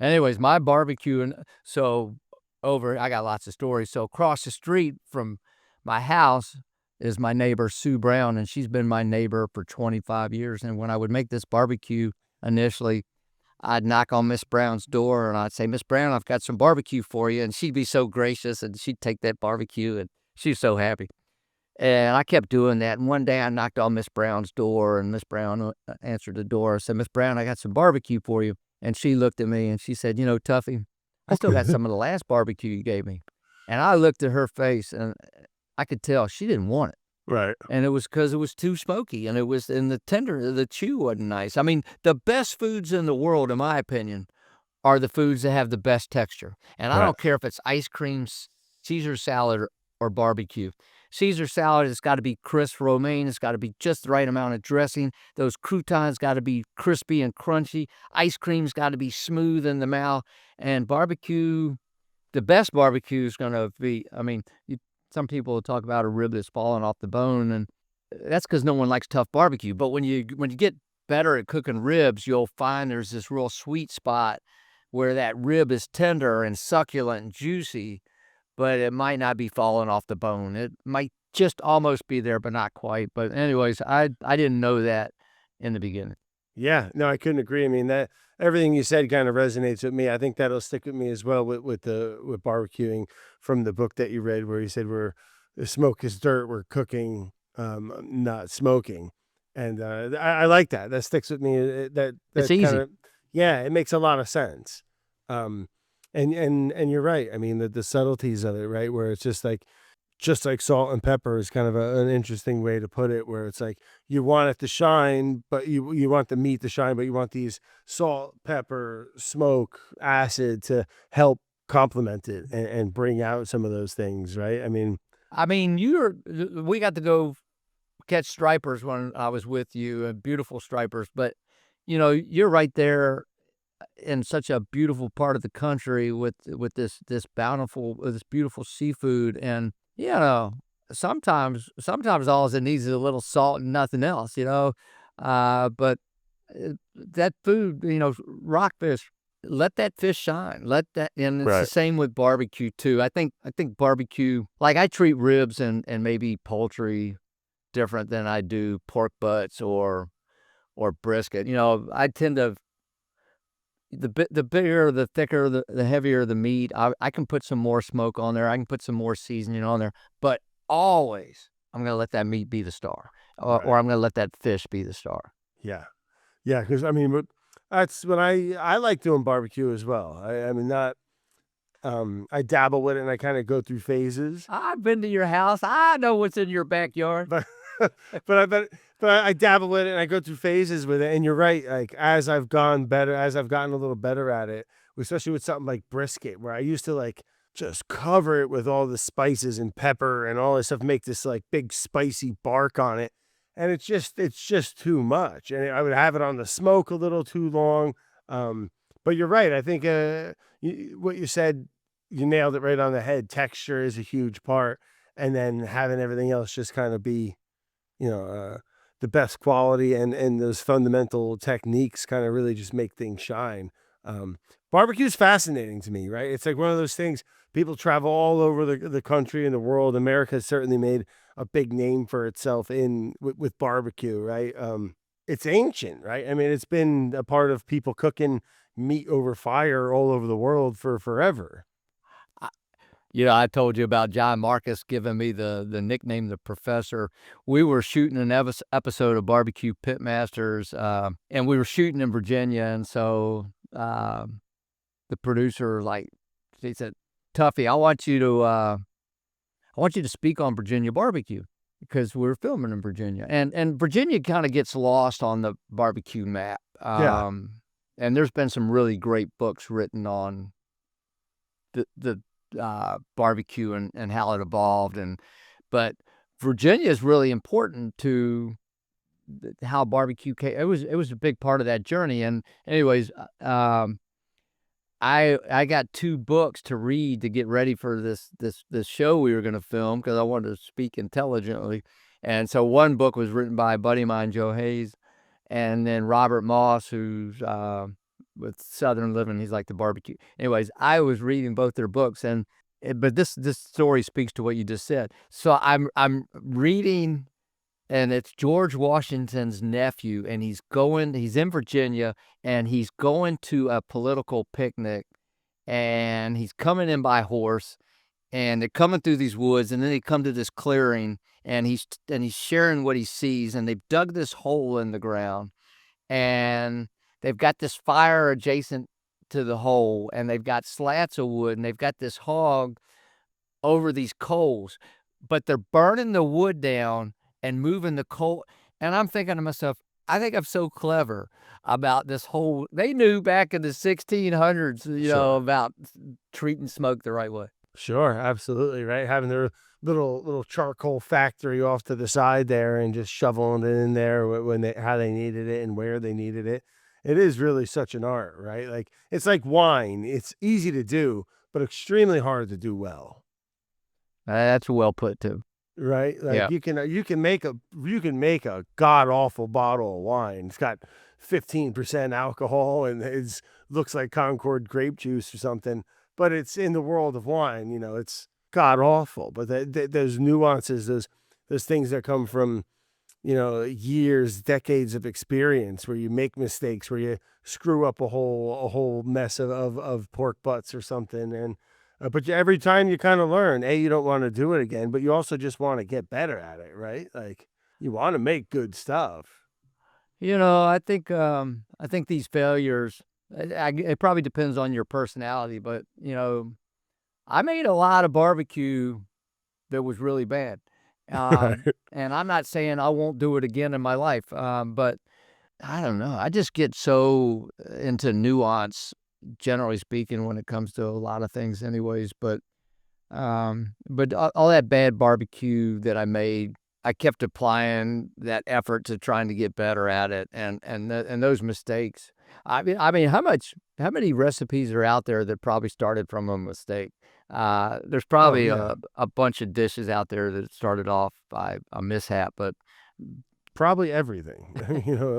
anyways, my barbecue, and so I got lots of stories. So across the street from my house is my neighbor, Sue Brown, and she's been my neighbor for 25 years. And when I would make this barbecue initially, I'd knock on Miss Brown's door and I'd say, Miss Brown, I've got some barbecue for you. And she'd be so gracious and she'd take that barbecue and she's so happy. And I kept doing that. And one day I knocked on Miss Brown's door and Miss Brown answered the door. I said, Miss Brown, I got some barbecue for you. And she looked at me and she said, Tuffy, I still got some of the last barbecue you gave me. And I looked at her face and I could tell she didn't want it.
Right.
And it was because it was too smoky and the chew wasn't nice. I mean, the best foods in the world, in my opinion, are the foods that have the best texture. And I don't care if it's ice cream, Caesar salad, or barbecue. Caesar salad has got to be crisp romaine. It's got to be just the right amount of dressing. Those croutons got to be crispy and crunchy. Ice cream's got to be smooth in the mouth. And barbecue, the best barbecue is going to be, some people talk about a rib that's falling off the bone, and that's because no one likes tough barbecue. But when you get better at cooking ribs, you'll find there's this real sweet spot where that rib is tender and succulent and juicy, but it might not be falling off the bone. It might just almost be there, but not quite. But anyways, I didn't know that in the beginning.
Yeah, no, I couldn't agree. I mean, that everything you said kind of resonates with me. I think that'll stick with me as well with barbecuing from the book that you read, where you said the smoke is dirt, we're cooking, not smoking, and I like that. That sticks with me. That
It's easy.
It makes a lot of sense. And you're right. I mean, the subtleties of it, right, where it's just like salt and pepper is kind of an interesting way to put it, where it's like you want it to shine, but you want the meat to shine, but you want these salt, pepper, smoke, acid to help complement it and bring out some of those things, right? I mean,
we got to go catch stripers when I was with you, and beautiful stripers, but you're right there in such a beautiful part of the country with this beautiful seafood. And sometimes all it needs is a little salt and nothing else, but that food, rockfish, let that fish shine, and it's the same with barbecue too. I think barbecue, like I treat ribs and maybe poultry different than I do pork butts or brisket. I tend to, the bigger, the thicker, the heavier the meat, I can put some more smoke on there. I can put some more seasoning on there. But always, I'm going to let that meat be the star. Or I'm going to let that fish be the star.
Yeah. Yeah, because, that's when I like doing barbecue as well. I dabble with it and I kind of go through phases.
I've been to your house. I know what's in your backyard.
But I dabble with it and I go through phases with it. And you're right. Like as I've gotten a little better at it, especially with something like brisket, where I used to like just cover it with all the spices and pepper and all this stuff, make this like big spicy bark on it. And it's just too much. And I would have it on the smoke a little too long. But you're right. I think what you said, you nailed it right on the head. Texture is a huge part. And then having everything else just kind of be, the best quality and those fundamental techniques kind of really just make things shine. Barbecue is fascinating to me, right? It's like one of those things, people travel all over the country and the world. America has certainly made a big name for itself with barbecue, right? It's ancient, right? I mean, it's been a part of people cooking meat over fire all over the world for forever.
I told you about John Marcus giving me the nickname, the Professor. We were shooting an episode of Barbecue Pitmasters, and we were shooting in Virginia. And so the producer, he said, Tuffy, I want you to speak on Virginia barbecue, because we were filming in Virginia. And Virginia kind of gets lost on the barbecue map. And there's been some really great books written on the barbecue and how it evolved, but Virginia is really important to how barbecue came. It was a big part of that journey. And anyways, I got 2 books to read to get ready for this show we were gonna film because I wanted to speak intelligently, and so one book was written by a buddy of mine, Joe Hayes, and then Robert Moss, who's, with Southern Living, he's like the barbecue. Anyways, I was reading both their books, and but this story speaks to what you just said. So I'm reading, and it's George Washington's nephew, and he's in Virginia, and he's going to a political picnic, and he's coming in by horse, and they're coming through these woods, and then they come to this clearing, and he's sharing what he sees, and they've dug this hole in the ground, and they've got this fire adjacent to the hole, and they've got slats of wood, and they've got this hog over these coals, but they're burning the wood down and moving the coal. And I'm thinking to myself, I think I'm so clever about this whole. They knew back in the 1600s,
Sure.
about treating smoke the right way.
Sure, absolutely, right? Having their little charcoal factory off to the side there and just shoveling it in there when they how they needed it and where they needed it. It is really such an art, right? Like it's like wine. It's easy to do, but extremely hard to do well.
That's well put too.
Right? Like
Yeah.
you can make a god awful bottle of wine. It's got 15% alcohol and it looks like Concord grape juice or something, but it's in the world of wine, it's god awful. But those nuances, those things that come from, years, decades of experience where you make mistakes, where you screw up a whole mess of pork butts or something. And but every time you kind of learn, you don't want to do it again, but you also just want to get better at it, right? Like you want to make good stuff.
I think these failures. It probably depends on your personality, but I made a lot of barbecue that was really bad. And I'm not saying I won't do it again in my life, but I don't know. I just get so into nuance, generally speaking, when it comes to a lot of things, anyways. But all that bad barbecue that I made, I kept applying that effort to trying to get better at it, and those mistakes. I mean, how many recipes are out there that probably started from a mistake? There's
Oh
probably
yeah,
a bunch of dishes out there that started off by a mishap, but
probably everything,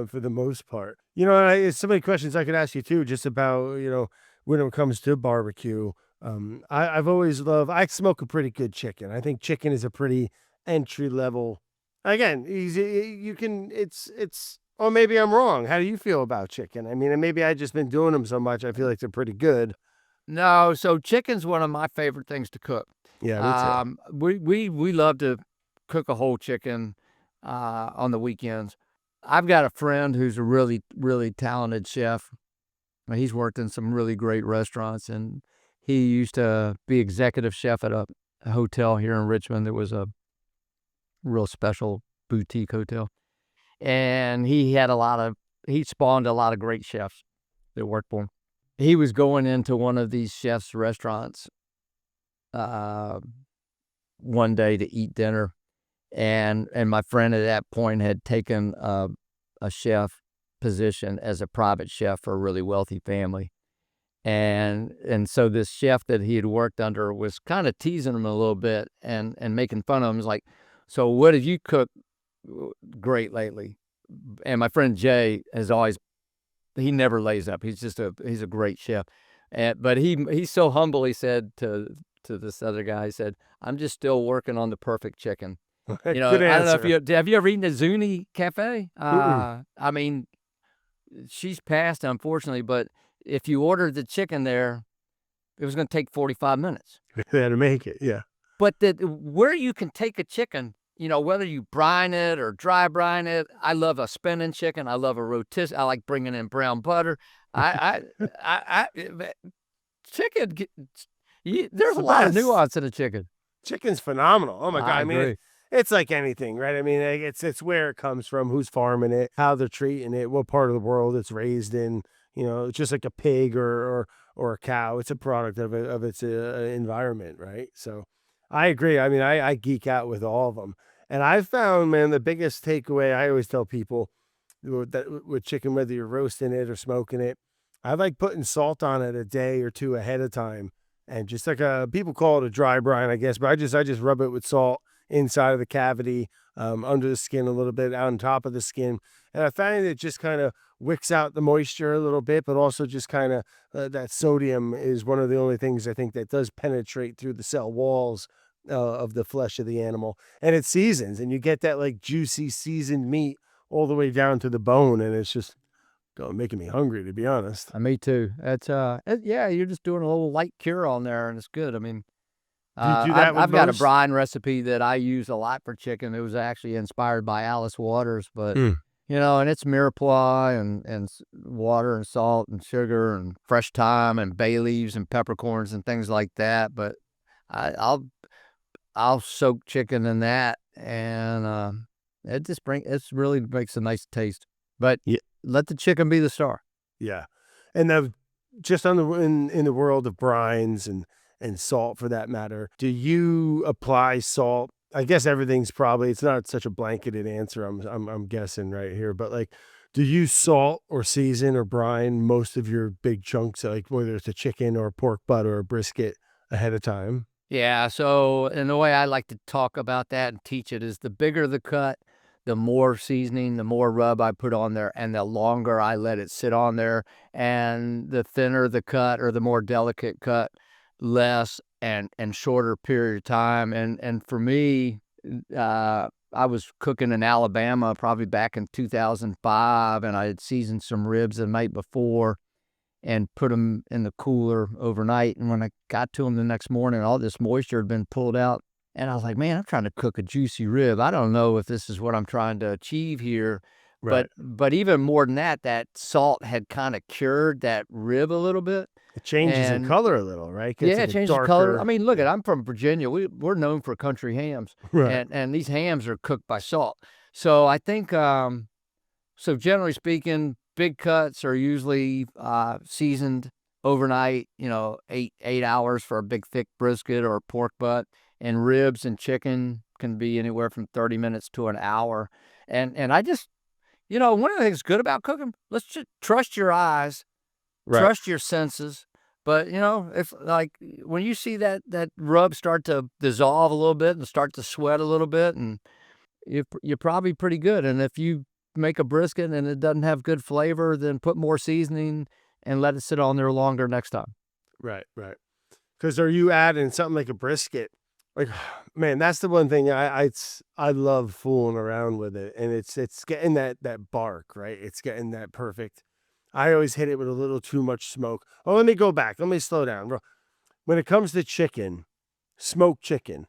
for the most part. So many questions I could ask you too, just about, when it comes to barbecue. I've always loved, I smoke a pretty good chicken. I think chicken is a pretty entry level. Again, easy. You can, or maybe I'm wrong. How do you feel about chicken? I mean, and maybe I just been doing them so much. I feel like they're pretty good.
no. So chicken's one of my favorite things to cook.
Yeah, me too.
We love to cook a whole chicken on the weekends. I've got a friend who's a really, really talented chef. He's worked in some really great restaurants, and he used to be executive chef at a hotel here in Richmond that was a real special boutique hotel. And he spawned a lot of great chefs that worked for him. He was going into one of these chefs' restaurants one day to eat dinner, and my friend at that point had taken a chef position as a private chef for a really wealthy family. And so this chef that he had worked under was kind of teasing him a little bit and making fun of him. He's like, "So what have you cooked great lately?" And my friend Jay he never lays up. He's a great chef. But he's so humble. He said to this other guy, he said, "I'm just still working on the perfect chicken."
Good
I don't know if
answer.
have you ever eaten at Zuni Cafe?
Mm-mm.
I mean, she's passed, unfortunately, but if you ordered the chicken there, it was going to take 45 minutes.
They had to make it. Yeah.
But where you can take a chicken, whether you brine it or dry brine it, I love a spinning chicken. I love a rotisserie. I like bringing in brown butter. Chicken, there's a lot of nuance in a chicken.
Chicken's phenomenal. Oh my God.
I
I mean,
agree.
it's like anything, right? I mean, like, it's where it comes from, who's farming it, how they're treating it, what part of the world it's raised in. It's just like a pig or a cow. It's a product of its environment, right? So I agree. I mean, I geek out with all of them. And I found, man, the biggest takeaway I always tell people with chicken, whether you're roasting it or smoking it, I like putting salt on it a day or two ahead of time, and just like people call it a dry brine, I guess, but I just rub it with salt inside of the cavity, under the skin a little bit, on top of the skin, and I find it just kind of wicks out the moisture a little bit, but also just kind of that sodium is one of the only things I think that does penetrate through the cell walls of the flesh of the animal, and it seasons, and you get that like juicy seasoned meat all the way down to the bone, and it's just making me hungry, to be honest.
Me too. It's yeah, you're just doing a little light cure on there, and it's good. I mean,
Do you do that with
I've got a
most?
brine recipe that I use a lot for chicken. It was actually inspired by Alice Waters, but
Mm.
and it's mirepoix and water and salt and sugar and fresh thyme and bay leaves and peppercorns and things like that. But I'll soak chicken in that, and it really makes a nice taste. But
Yeah.
let the chicken be the star.
Yeah, and then just on in the world of brines and salt for that matter, do you apply salt? I guess everything's probably, it's not such a blanketed answer. I'm guessing right here, but like, do you salt or season or brine most of your big chunks, like whether it's a chicken or a pork butt or a brisket ahead of time?
Yeah, so and the way I like to talk about that and teach it is the bigger the cut, the more seasoning, the more rub I put on there, and the longer I let it sit on there. And the thinner the cut or the more delicate cut, less and shorter period of time. And for me, I was cooking in Alabama probably back in 2005, and I had seasoned some ribs the night before and put them in the cooler overnight. And when I got to them the next morning, all this moisture had been pulled out. And I was like, man, I'm trying to cook a juicy rib. I don't know if this is what I'm trying to achieve here.
Right.
But even more than that, that salt had kind of cured that rib a little bit.
It changes in
And
color a little, right? Gets
yeah,
like
it
a
changes the color. I
darker.
mean, look I'm from Virginia. We're known for country hams.
Right.
And these hams are cooked by salt. So I think so generally speaking, big cuts are usually seasoned overnight, 8 hours for a big thick brisket or a pork butt, and ribs and chicken can be anywhere from 30 minutes to an hour. And I just, one of the things good about cooking, let's just trust your eyes,
Right.
trust your senses. But if like when you see that rub start to dissolve a little bit and start to sweat a little bit, and you're probably pretty good. And if you make a brisket and it doesn't have good flavor, then put more seasoning and let it sit on there longer next time.
Right. Right. Because are you adding something like a brisket? Like, man, that's the one thing I love fooling around with it, and it's getting that bark, right? It's getting that perfect. I always hit it with a little too much smoke. Oh, let me go back. Let me slow down. When it comes to chicken, smoked chicken.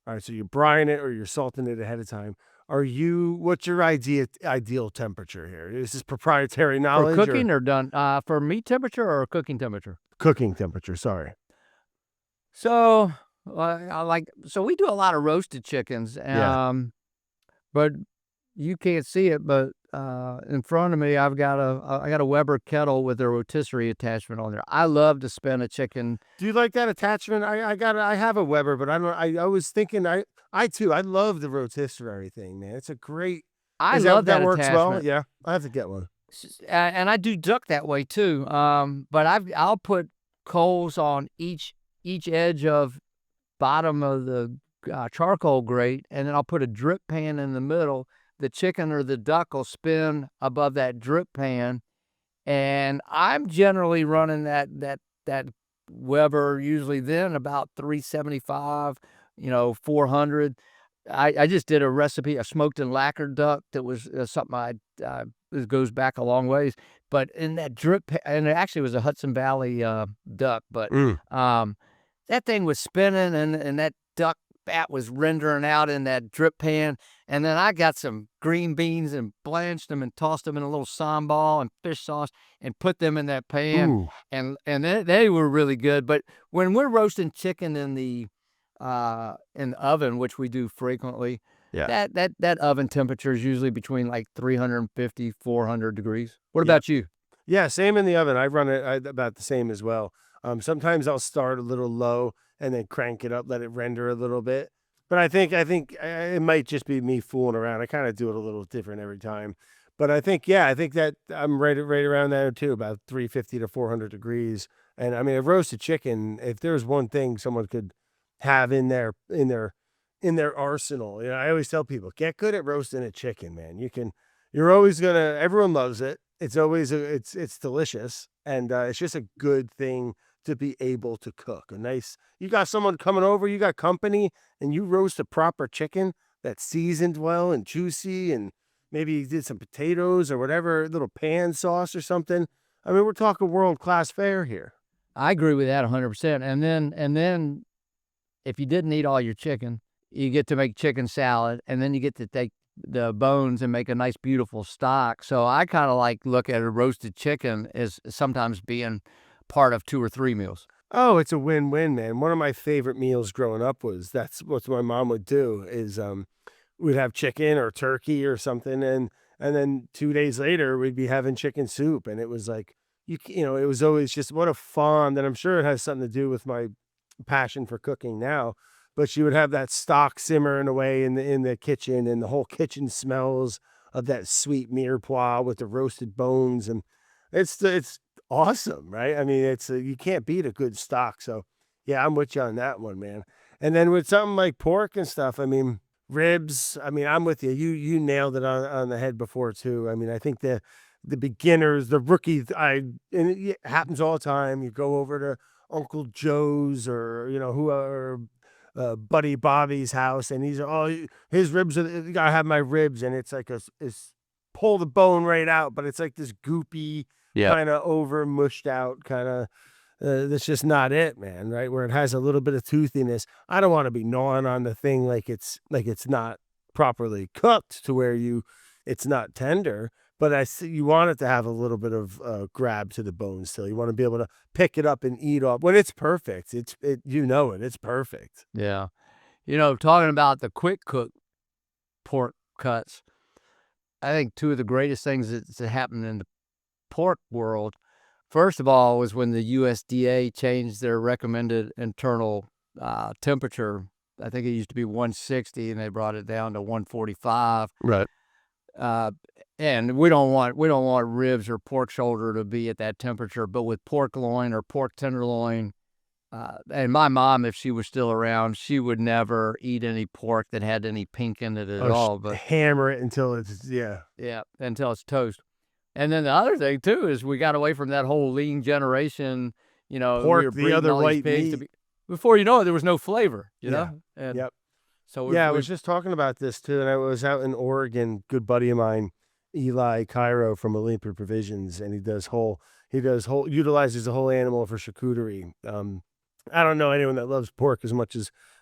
All right, so you brine it or you're salting it ahead of time. What's your ideal temperature here? Is this proprietary
For
knowledge
cooking
or
or done for meat temperature or cooking temperature?
cooking temperature? Sorry.
So so we do a lot of roasted chickens.
Yeah.
But you can't see it, but in front of me I got a Weber kettle with a rotisserie attachment on there. I love to spin a chicken.
Do you like that attachment? I have a Weber, but I was thinking I too, I love the rotisserie thing, man. It's a great.
I
Is
love that
works well?
attachment.
Yeah. I have to get one.
And I do duck that way too. But I'll put coals on each edge of bottom of the charcoal grate, and then I'll put a drip pan in the middle. The chicken or the duck will spin above that drip pan, and I'm generally running that Weber usually then about 375, 400. I just did a recipe, a smoked and lacquered duck that was something it goes back a long ways. But in that drip pan, and it actually was a Hudson Valley duck, but that thing was spinning, and that duck fat was rendering out in that drip pan. And then I got some green beans and blanched them and tossed them in a little sambal and fish sauce and put them in that pan.
Ooh.
And they were really good. But when we're roasting chicken in the oven, which we do frequently,
Yeah.
that oven temperature is usually between like 350, 400 degrees. What
Yeah.
about you?
Yeah, same in the oven. I run it about the same as well. Sometimes I'll start a little low and then crank it up, let it render a little bit. But I think it might just be me fooling around. I kind of do it a little different every time. But I think that I'm right around there too, about 350 to 400 degrees. And I mean, a roasted chicken, if there's one thing someone could have in their arsenal, I always tell people, get good at roasting a chicken, man. You're always gonna, everyone loves it. It's always it's delicious, and it's just a good thing to be able to cook. You got someone coming over, you got company, and you roast a proper chicken that's seasoned well and juicy, and maybe you did some potatoes or whatever, little pan sauce or something. I mean, we're talking world-class fare here.
I agree with that 100%. And then if you didn't eat all your chicken, you get to make chicken salad, and then you get to take the bones and make a nice, beautiful stock. So I kind of like look at a roasted chicken as sometimes being part of 2 or 3 meals.
Oh, it's a win-win, man. One of my favorite meals growing up was that's what my mom would do is we'd have chicken or turkey or something, and then 2 days later we'd be having chicken soup, and it was like it was always just what a fond, and I'm sure it has something to do with my passion for cooking now, but she would have that stock simmering away in the kitchen, and the whole kitchen smells of that sweet mirepoix with the roasted bones, and it's awesome, right? I mean, it's you can't beat a good stock. So yeah, I'm with you on that one, man. And then with something like pork and stuff, I mean, ribs. I mean, I'm with you. You nailed it on the head before too. I mean, I think the beginners, the rookies, and it happens all the time. You go over to Uncle Joe's or Buddy Bobby's house, and he's his ribs are. You gotta have my ribs, and it's like it's pull the bone right out, but it's like this goopy, kind of over mushed out kind of. That's just not it, man. Right, where it has a little bit of toothiness. I don't want to be gnawing on the thing like it's not properly cooked to where it's not tender. But you want it to have a little bit of grab to the bone still. You want to be able to pick it up and eat off when it's perfect. It's perfect.
Yeah. Talking about the quick cook pork cuts, I think 2 of the greatest things that happened in the pork world, first of all, was when the USDA changed their recommended internal temperature. I think it used to be 160, and they brought it down to 145.
Right.
And we don't want ribs or pork shoulder to be at that temperature, but with pork loin or pork tenderloin, and my mom, if she was still around, she would never eat any pork that had any pink in it at all. But
hammer it until it's
until it's toast. And then the other thing too is we got away from that whole lean generation.
Pork, the other white meat.
Before you know it, there was no flavor. And
yep.
So
I was just talking about this too, and I was out in Oregon. Good buddy of mine, Eli Cairo from Olympia Provisions, and he utilizes the whole animal for charcuterie. I don't know anyone that loves pork as much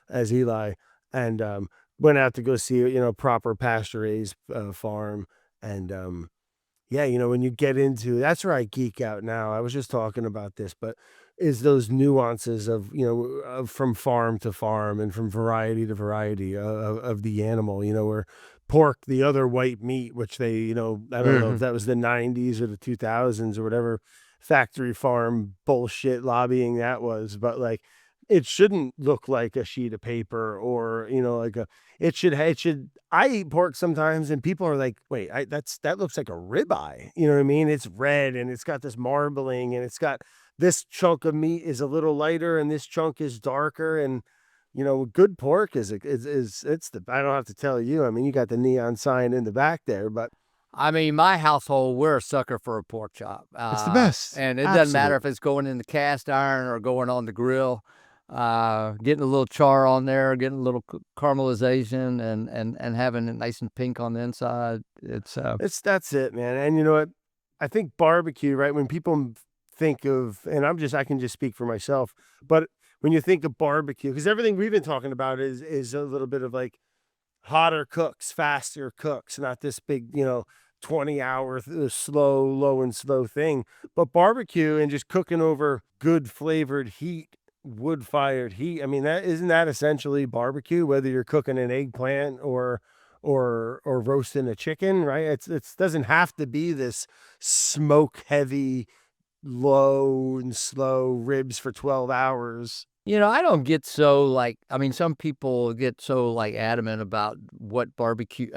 as Eli, and went out to go see proper pasture raised farm, and when you get into that's where I geek out now. I was just talking about this, but is those nuances of from farm to farm and from variety to variety of the animal, where pork, the other white meat, which they I don't know if that was the 90s or the 2000s or whatever factory farm bullshit lobbying that was, but like it shouldn't look like a sheet of paper or it should. I eat pork sometimes and people are like, wait, that looks like a ribeye. You know what I mean? It's red and it's got this marbling and it's got this chunk of meat is a little lighter and this chunk is darker, and good pork it's I don't have to tell you. I mean, you got the neon sign in the back there, but
I mean, my household, we're a sucker for a pork chop.
It's the best.
And it doesn't matter if it's going in the cast iron or going on the grill. Getting a little char on there, getting a little caramelization, and having it nice and pink on the inside.
That's it, man. And you know what? I think barbecue, right? When people think of, and I can just speak for myself, but when you think of barbecue, because everything we've been talking about is a little bit of like hotter cooks, faster cooks, not this big, 20-hour low and slow thing, but barbecue and just cooking over good flavored heat, wood-fired heat. I mean, isn't that essentially barbecue, whether you're cooking an eggplant or roasting a chicken, right? It doesn't have to be this smoke heavy, low and slow ribs for 12 hours.
I don't get so like, I mean, some people get so like adamant about what barbecue.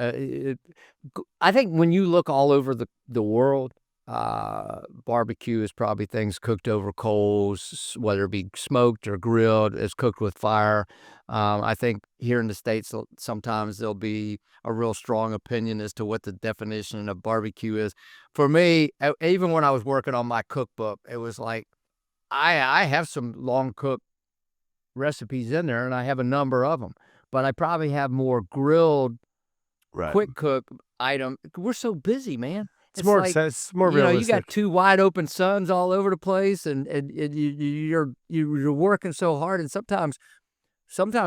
I think when you look all over the world, barbecue is probably things cooked over coals, whether it be smoked or grilled, it's cooked with fire. I think here in the States, sometimes there'll be a real strong opinion as to what the definition of barbecue is. For me, even when I was working on my cookbook, it was like, I have some long cook recipes in there, and I have a number of them, but I probably have more grilled, quick cook item. We're so busy, man.
It's more
like,
it's more
you
realistic.
got two wide open suns all over the place, and you're working so hard, and sometimes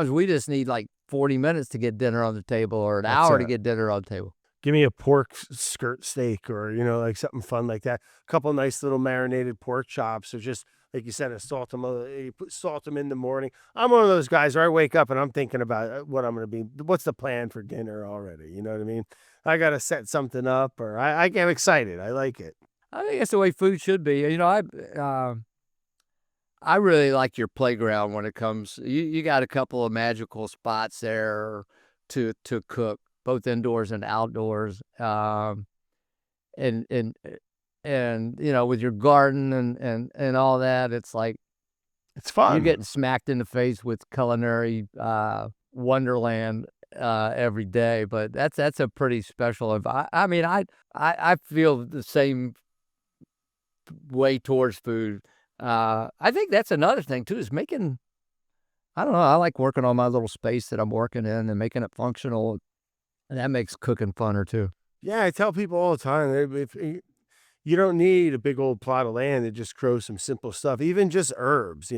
we just need like 40 minutes to get dinner on the table, or an hour to get dinner on the table.
Give me a pork skirt steak, or like something fun like that. A couple nice little marinated pork chops, or just like you said, salt them. You put salt them in the morning. I'm one of those guys where I wake up and I'm thinking about what I'm going to be. What's the plan for dinner already? You know what I mean? I got to set something up, or I get excited. I like it.
I think that's the way food should be. I really like your playground when it comes. You got a couple of magical spots there to cook, both indoors and outdoors. And with your garden and all that, it's like
it's fun.
You're getting smacked in the face with culinary wonderland every day, but that's a pretty special. I mean, I feel the same way towards food. I think that's another thing too, is making. I don't know. I like working on my little space that I'm working in and making it functional, and that makes cooking funner too.
Yeah, I tell people all the time, if you don't need a big old plot of land to just grow some simple stuff, even just herbs.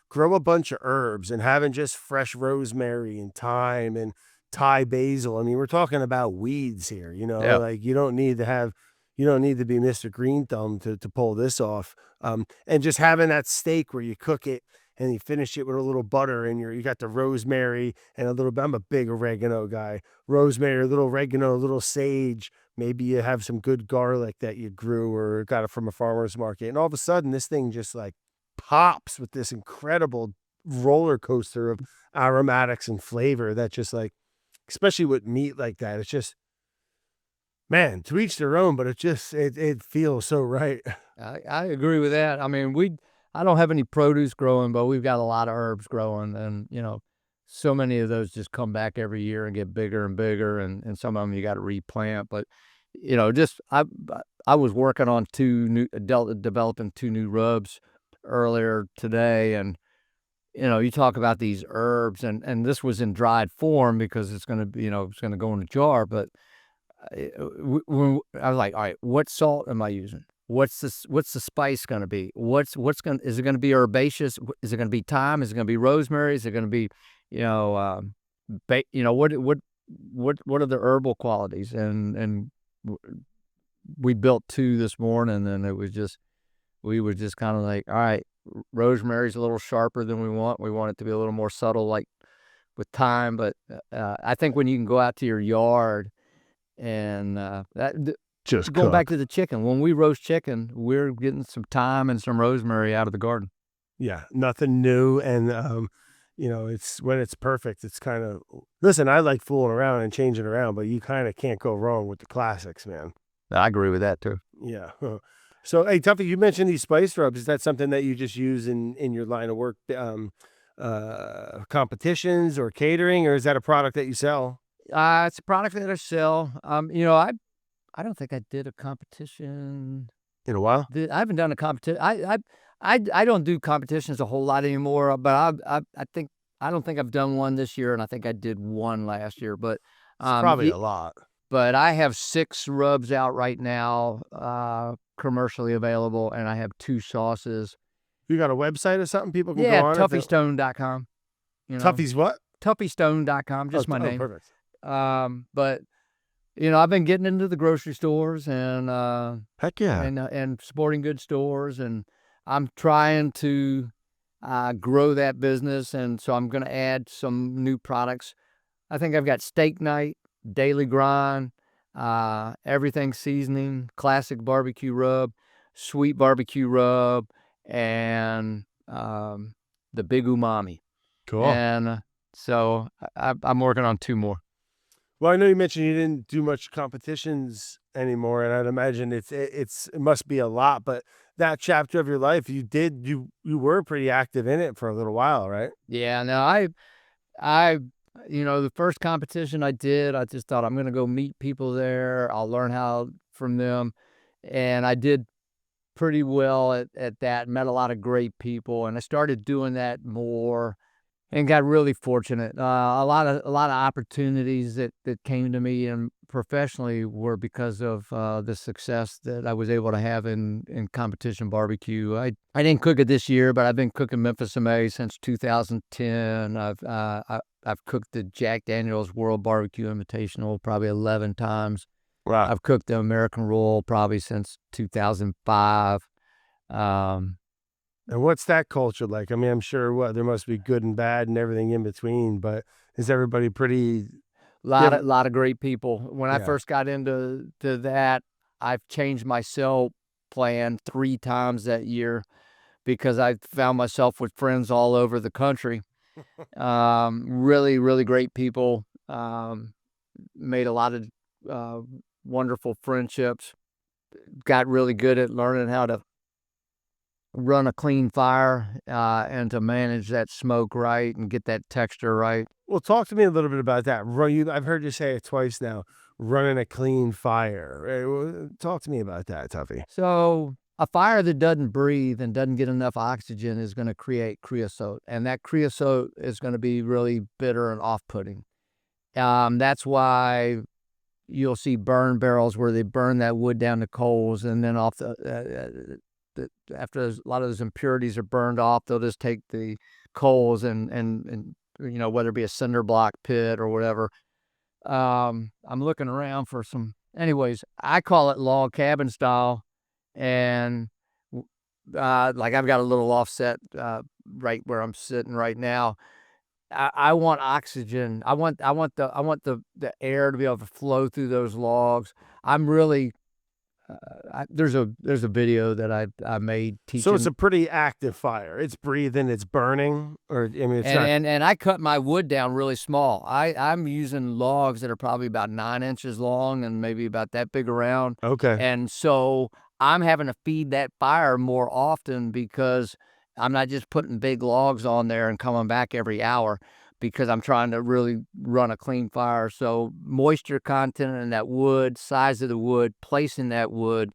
Grow a bunch of herbs, and having just fresh rosemary and thyme and Thai basil. I mean, we're talking about weeds here.
Yeah.
Like you don't need to be Mr. Green Thumb to pull this off. And just having that steak where you cook it and you finish it with a little butter, and you got the rosemary and a little bit. I'm a big oregano guy. Rosemary, a little oregano, a little sage. Maybe you have some good garlic that you grew or got it from a farmer's market. And all of a sudden, this thing just like pops with this incredible roller coaster of aromatics and flavor that just like, especially with meat like that, it's just, man, to each their own, but it feels so right.
I agree with that. I mean, I don't have any produce growing, but we've got a lot of herbs growing, and so many of those just come back every year and get bigger and bigger, and some of them you got to replant. But I was working on developing 2 new rubs earlier today, and you talk about these herbs, and this was in dried form because it's going to be it's going to go in a jar. But I was like, all right, what salt am I using? What's the spice going to be? Is it going to be herbaceous? Is it going to be thyme? Is it going to be rosemary? Is it going to be, what are the herbal qualities? And we built 2 this morning, and we were just kind of like, all right, rosemary's a little sharper than we want. We want it to be a little more subtle, like with thyme. But I think when you can go out to your yard and
Just
going
cook.
back to the chicken. When we roast chicken, we're getting some thyme and some rosemary out of the garden.
Yeah, nothing new. And, it's when it's perfect, it's kind of, listen, I like fooling around and changing around, but you kind of can't go wrong with the classics, man.
I agree with that too.
Yeah. So, hey, Tuffy, you mentioned these spice rubs. Is that something that you just use in your line of work, competitions or catering, or is that a product that you sell?
It's a product that I sell. I don't think I did a competition
In a while?
I haven't done a competition. I don't do competitions a whole lot anymore, but I don't think I've done one this year, and I think I did one last year. But
It's probably a lot.
But I have 6 rubs out right now, commercially available, and I have 2 sauces.
You got a website or something people can
Yeah,
go on?
tuffystone.com.
Tuffy's what?
tuffystone.com, just my name.
Perfect.
But I've been getting into the grocery stores and
Heck yeah.
and sporting goods stores, and I'm trying to grow that business, and so I'm going to add some new products. I think I've got steak night, daily grind, everything seasoning, classic barbecue rub, sweet barbecue rub, and the big umami.
Cool.
And so I'm working on 2 more.
Well, I know you mentioned you didn't do much competitions anymore, and I'd imagine it must be a lot. But that chapter of your life, you were pretty active in it for a little while, right?
Yeah, no, I the first competition I did, I just thought I'm gonna go meet people there. I'll learn how from them, and I did pretty well at that. Met a lot of great people, and I started doing that more. And got really fortunate. A lot of opportunities that came to me and professionally were because of the success that I was able to have in competition barbecue. I didn't cook it this year, but I've been cooking Memphis MA since 2010. I've cooked the Jack Daniel's World Barbecue Invitational probably 11 times.
Wow.
I've cooked the American Royal probably since 2005.
And what's that culture like? I mean, I'm sure there must be good and bad and everything in between, but is everybody pretty?
Lot of great people. When I
Yeah.
first got into that, I've changed my cell plan 3 times that year because I found myself with friends all over the country. Really, really great people. Made a lot of wonderful friendships. Got really good at learning how to run a clean fire and to manage that smoke right and get that texture right.
Well, talk to me a little bit about that. I've heard you say it twice now. Running a clean fire. Talk to me about that, Tuffy.
So a fire that doesn't breathe and doesn't get enough oxygen is going to create creosote, and that creosote is going to be really bitter and off-putting. That's why you'll see burn barrels where they burn that wood down to coals, and then after a lot of those impurities are burned off, they'll just take the coals and whether it be a cinder block pit or whatever. I'm looking around for some. Anyways, I call it log cabin style, and like I've got a little offset right where I'm sitting right now. I want oxygen. I want the air to be able to flow through those logs. I'm really there's a video that I made teaching.
So it's a pretty active fire. It's breathing, it's burning, or I mean, it's not.
And I cut my wood down really small. I'm using logs that are probably about 9 inches long and maybe about that big around.
Okay.
And so I'm having to feed that fire more often because I'm not just putting big logs on there and coming back every hour, because I'm trying to really run a clean fire. So moisture content in that wood, size of the wood, placing that wood,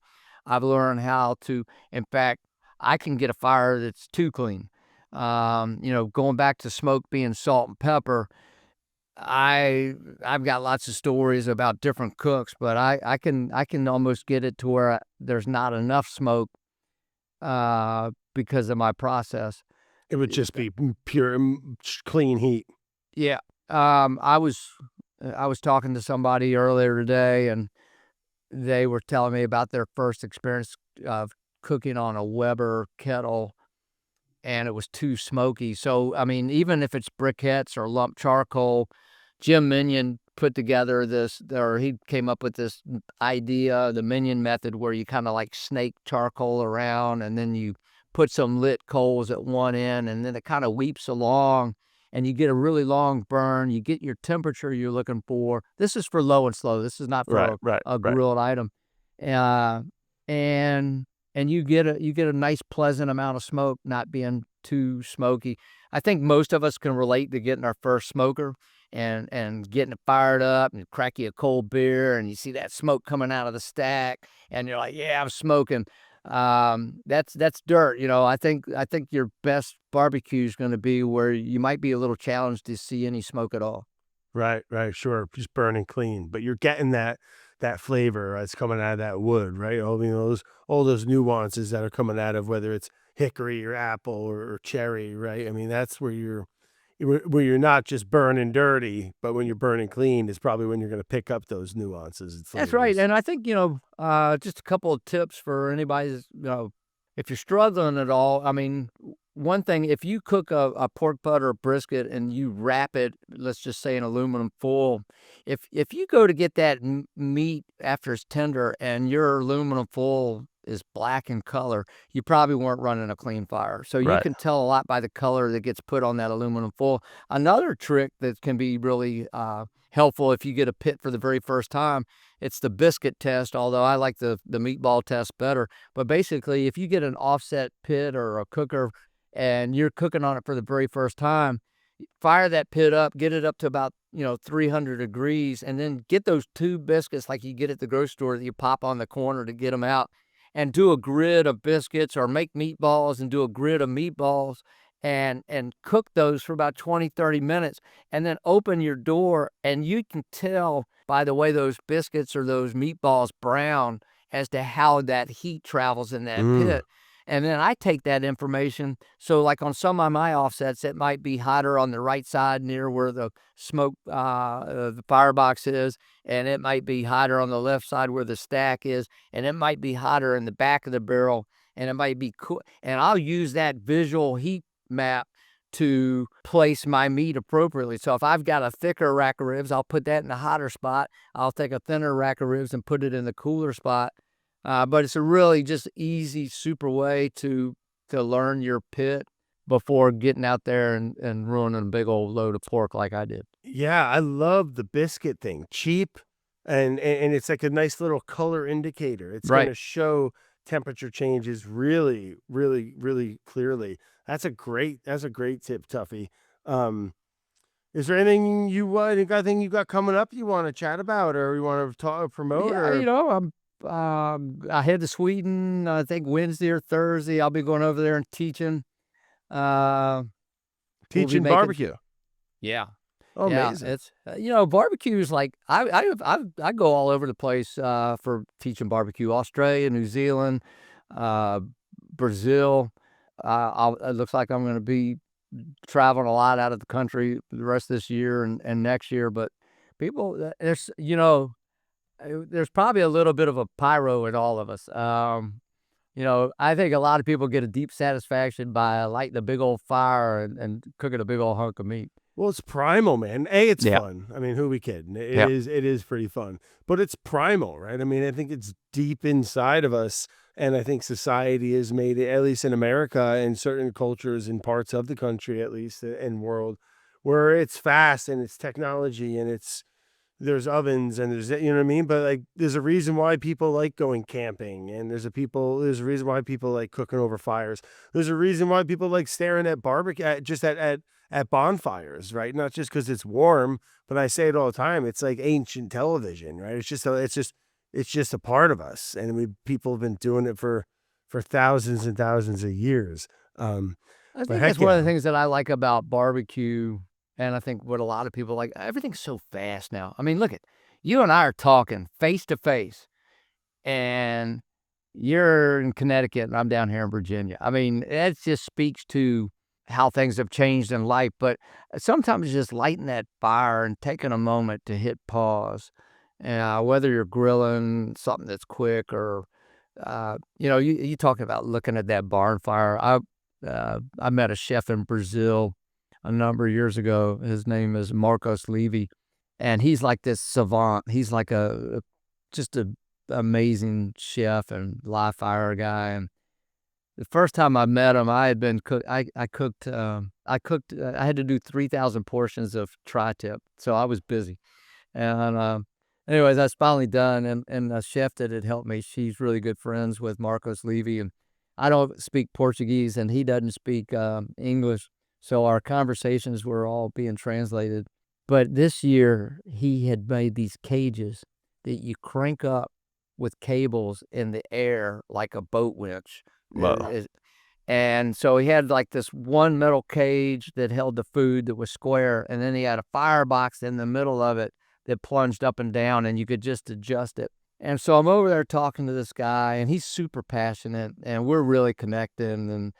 I've learned how to, in fact, I can get a fire that's too clean. Going back to smoke being salt and pepper, I've got lots of stories about different cooks, but I can almost get it to where there's not enough smoke because of my process.
It would just be pure, clean heat.
Yeah. I was talking to somebody earlier today, and they were telling me about their first experience of cooking on a Weber kettle, and it was too smoky. So, I mean, even if it's briquettes or lump charcoal, Jim Minion put together he came up with this idea, the Minion method, where you kind of like snake charcoal around, and then you put some lit coals at one end, and then it kind of weeps along, and you get a really long burn. You get your temperature you're looking for. This is for low and slow. This is not for a grilled item. And you get a nice pleasant amount of smoke, not being too smoky. I think most of us can relate to getting our first smoker and getting it fired up, and crack you a cold beer, and you see that smoke coming out of the stack, and you're like, yeah, I'm smoking. That's dirt. I think your best barbecue is going to be where you might be a little challenged to see any smoke at all.
Right, sure, just burning clean, but you're getting that flavor that's coming out of that wood, right? All those nuances that are coming out of, whether it's hickory or apple or cherry, right? I mean, that's where you're not just burning dirty, but when you're burning clean is probably when you're going to pick up those nuances and flavors.
That's right. And I think, just a couple of tips for anybody, if you're struggling at all. I mean, one thing, if you cook a pork butt or brisket and you wrap it, let's just say in aluminum foil, if you go to get that meat after it's tender and your aluminum foil is black in color, you probably weren't running a clean fire. So you
Right.
can tell a lot by the color that gets put on that aluminum foil. Another trick that can be really helpful if you get a pit for the very first time, it's the biscuit test, although I like the meatball test better. But basically, if you get an offset pit or a cooker and you're cooking on it for the very first time, fire that pit up, get it up to about 300 degrees, and then get those 2 biscuits like you get at the grocery store that you pop on the corner to get them out, and do a grid of biscuits, or make meatballs and do a grid of meatballs, and cook those for about 20-30 minutes, and then open your door, and you can tell by the way those biscuits or those meatballs brown as to how that heat travels in that pit. And then I take that information. So like on some of my offsets, it might be hotter on the right side near where the smoke, the firebox is. And it might be hotter on the left side where the stack is. And it might be hotter in the back of the barrel. And it might be cool. And I'll use that visual heat map to place my meat appropriately. So if I've got a thicker rack of ribs, I'll put that in the hotter spot. I'll take a thinner rack of ribs and put it in the cooler spot. But it's a really just easy, super way to learn your pit before getting out there and ruining a big old load of pork like I did.
Yeah, I love the biscuit thing. Cheap, and it's like a nice little color indicator. It's
Right.
going to show temperature changes really, really, really clearly. That's a great tip, Tuffy. Is there anything you got coming up you want to chat about, or you want to talk promote?
Yeah,
Or
I head to Sweden, I think Wednesday or Thursday. I'll be going over there and teaching. We'll be
teaching
making-
barbecue?
Yeah.
Oh,
Yeah,
amazing.
it's barbecue is like I go all over the place for teaching barbecue. Australia, New Zealand, Brazil. It looks like I'm going to be traveling a lot out of the country the rest of this year and next year. But people, there's probably a little bit of a pyro in all of us. I think a lot of people get a deep satisfaction by lighting a big old fire and cooking a big old hunk of meat.
Well, it's primal, man. It's
Yeah.
fun. I mean, who we kidding? It
Yeah.
is pretty fun. But it's primal, right? I mean, I think it's deep inside of us, and I think society has made it, at least in America and certain cultures in parts of the country, at least and world, where it's fast and it's technology and there's ovens and there's, you know what I mean? But like, there's a reason why people like going camping, and there's a reason why people like cooking over fires. There's a reason why people like staring at barbecue at bonfires, right? Not just because it's warm, but I say it all the time. It's like ancient television, right? It's just a part of us, and people have been doing it for thousands and thousands of years.
I
But
think
heck
that's one of
yeah.
the things that I like about barbecue, and I think what a lot of people like, everything's so fast now. I mean, look at you and I are talking face to face, and you're in Connecticut and I'm down here in Virginia. I mean, it just speaks to how things have changed in life. But sometimes just lighting that fire and taking a moment to hit pause, whether you're grilling something that's quick or, you talking about looking at that barn fire. I met a chef in Brazil a number of years ago. His name is Marcos Levy, and he's like this savant. He's like just a amazing chef and live fire guy. And the first time I met him, I had been I cooked. I had to do 3,000 portions of tri-tip, so I was busy. And anyways, I was finally done, and a chef that had helped me, she's really good friends with Marcos Levy, and I don't speak Portuguese, and he doesn't speak English, so our conversations were all being translated. But this year, he had made these cages that you crank up with cables in the air like a boat winch.
Wow.
And so he had like this one metal cage that held the food that was square, and then he had a firebox in the middle of it that plunged up and down, and you could just adjust it. And so I'm over there talking to this guy, and he's super passionate, and we're really connecting. And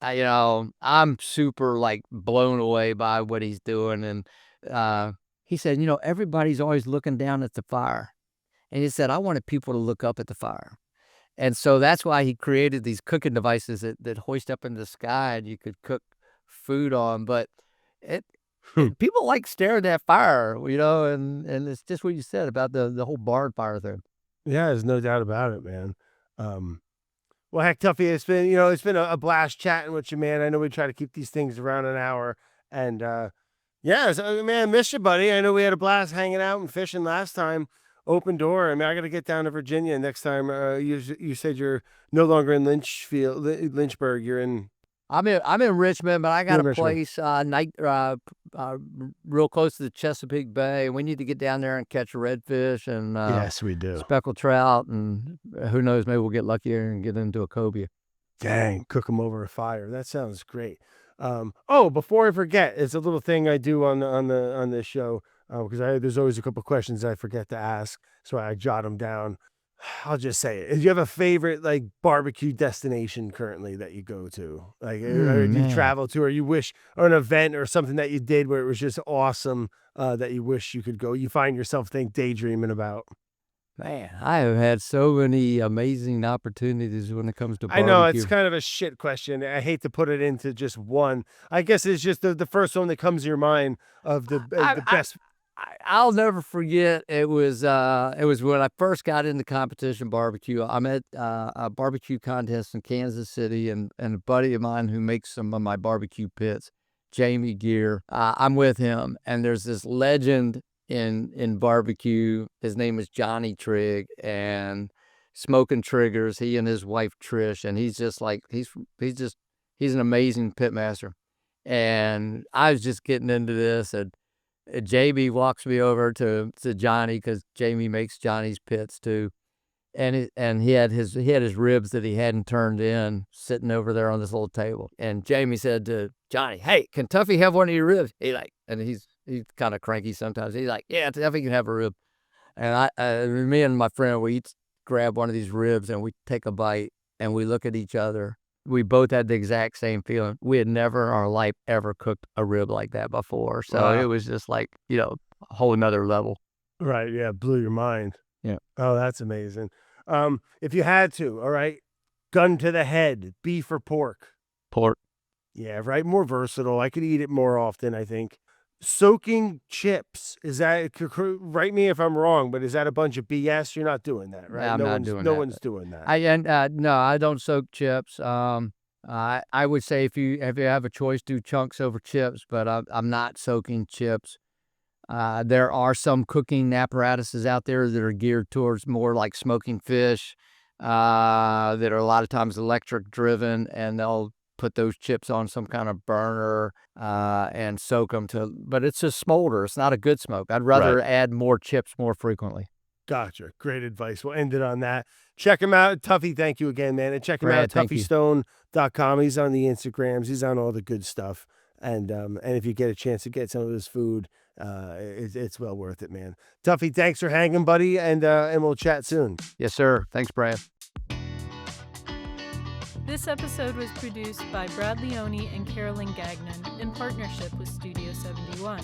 I'm super like blown away by what he's doing. And he said, everybody's always looking down at the fire, and he said, I wanted people to look up at the fire. And so that's why he created these cooking devices that hoist up in the sky and you could cook food on. But people like staring at fire, and it's just what you said about the whole barn fire thing.
Yeah, there's no doubt about it, man. Well, heck, Tuffy, it's been a blast chatting with you, man. I know we try to keep these things around an hour, and yeah, so, man, miss you, buddy. I know we had a blast hanging out and fishing last time. Open door. I mean, I got to get down to Virginia next time. You said you're no longer in Lynchburg. You're in.
I'm in Richmond, but I got
You're in
a
Richmond.
place real close to the Chesapeake Bay. We need to get down there and catch redfish and
Yes, we do.
speckled trout, and who knows, maybe we'll get luckier and get into a cobia.
Dang, cook them over a fire. That sounds great. Oh, before I forget, it's a little thing I do on this show because there's always a couple questions I forget to ask, so I jot them down. I'll just say it. Do you have a favorite like barbecue destination currently that you go to, like, or do you
Man.
travel to, or you wish, or an event or something that you did where it was just awesome that you wish you could go? You find yourself daydreaming about.
Man, I have had so many amazing opportunities when it comes to barbecue.
I know it's kind of a shit question. I hate to put it into just one. I guess it's just the first one that comes to your mind of the best.
I'll never forget. It was when I first got into competition barbecue. I'm at a barbecue contest in Kansas City, and a buddy of mine who makes some of my barbecue pits, Jamie Gear. I'm with him, and there's this legend in barbecue. His name is Johnny Trigg, and Smoking Triggers. He and his wife Trish, and he's just like he's an amazing pitmaster. And I was just getting into this, and JB walks me over to Johnny, because Jamie makes Johnny's pits too, and he had his ribs that he hadn't turned in sitting over there on this little table. And Jamie said to Johnny, "Hey, can Tuffy have one of your ribs?" And he's kind of cranky sometimes. He's like, "Yeah, Tuffy can have a rib." And me and my friend, we each grab one of these ribs and we take a bite and we look at each other. We both had the exact same feeling. We had never in our life ever cooked a rib like that before. So
Wow.
it was just like, a whole nother level.
Right? Yeah, blew your mind.
Yeah.
Oh, that's amazing. If you had to, all right, gun to the head, beef or pork?
Pork.
Yeah, right. More versatile. I could eat it more often, I think. Soaking chips, is that, write me if I'm wrong, but is that a bunch of BS? You're not doing that, right?
I'm not doing
no
that.
one's doing that.
No, I don't soak chips. I would say if you have a choice, do chunks over chips, but I'm not soaking chips. There are some cooking apparatuses out there that are geared towards more like smoking fish, that are a lot of times electric driven, and they'll put those chips on some kind of burner and soak them but it's a smolder. It's not a good smoke. I'd rather add more chips more frequently.
Gotcha. Great advice. We'll end it on that. Check him out. Tuffy, thank you again, man. And check him
Brad,
out,
thank you.
tuffystone.com. He's on the Instagrams. He's on all the good stuff. And if you get a chance to get some of his food, it's well worth it, man. Tuffy, thanks for hanging, buddy, and we'll chat soon.
Yes, sir. Thanks, Brad.
This episode was produced by Brad Leone and Carolyn Gagnon in partnership with Studio 71.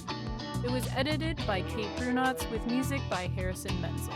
It was edited by Kate Brunotz with music by Harrison Menzel.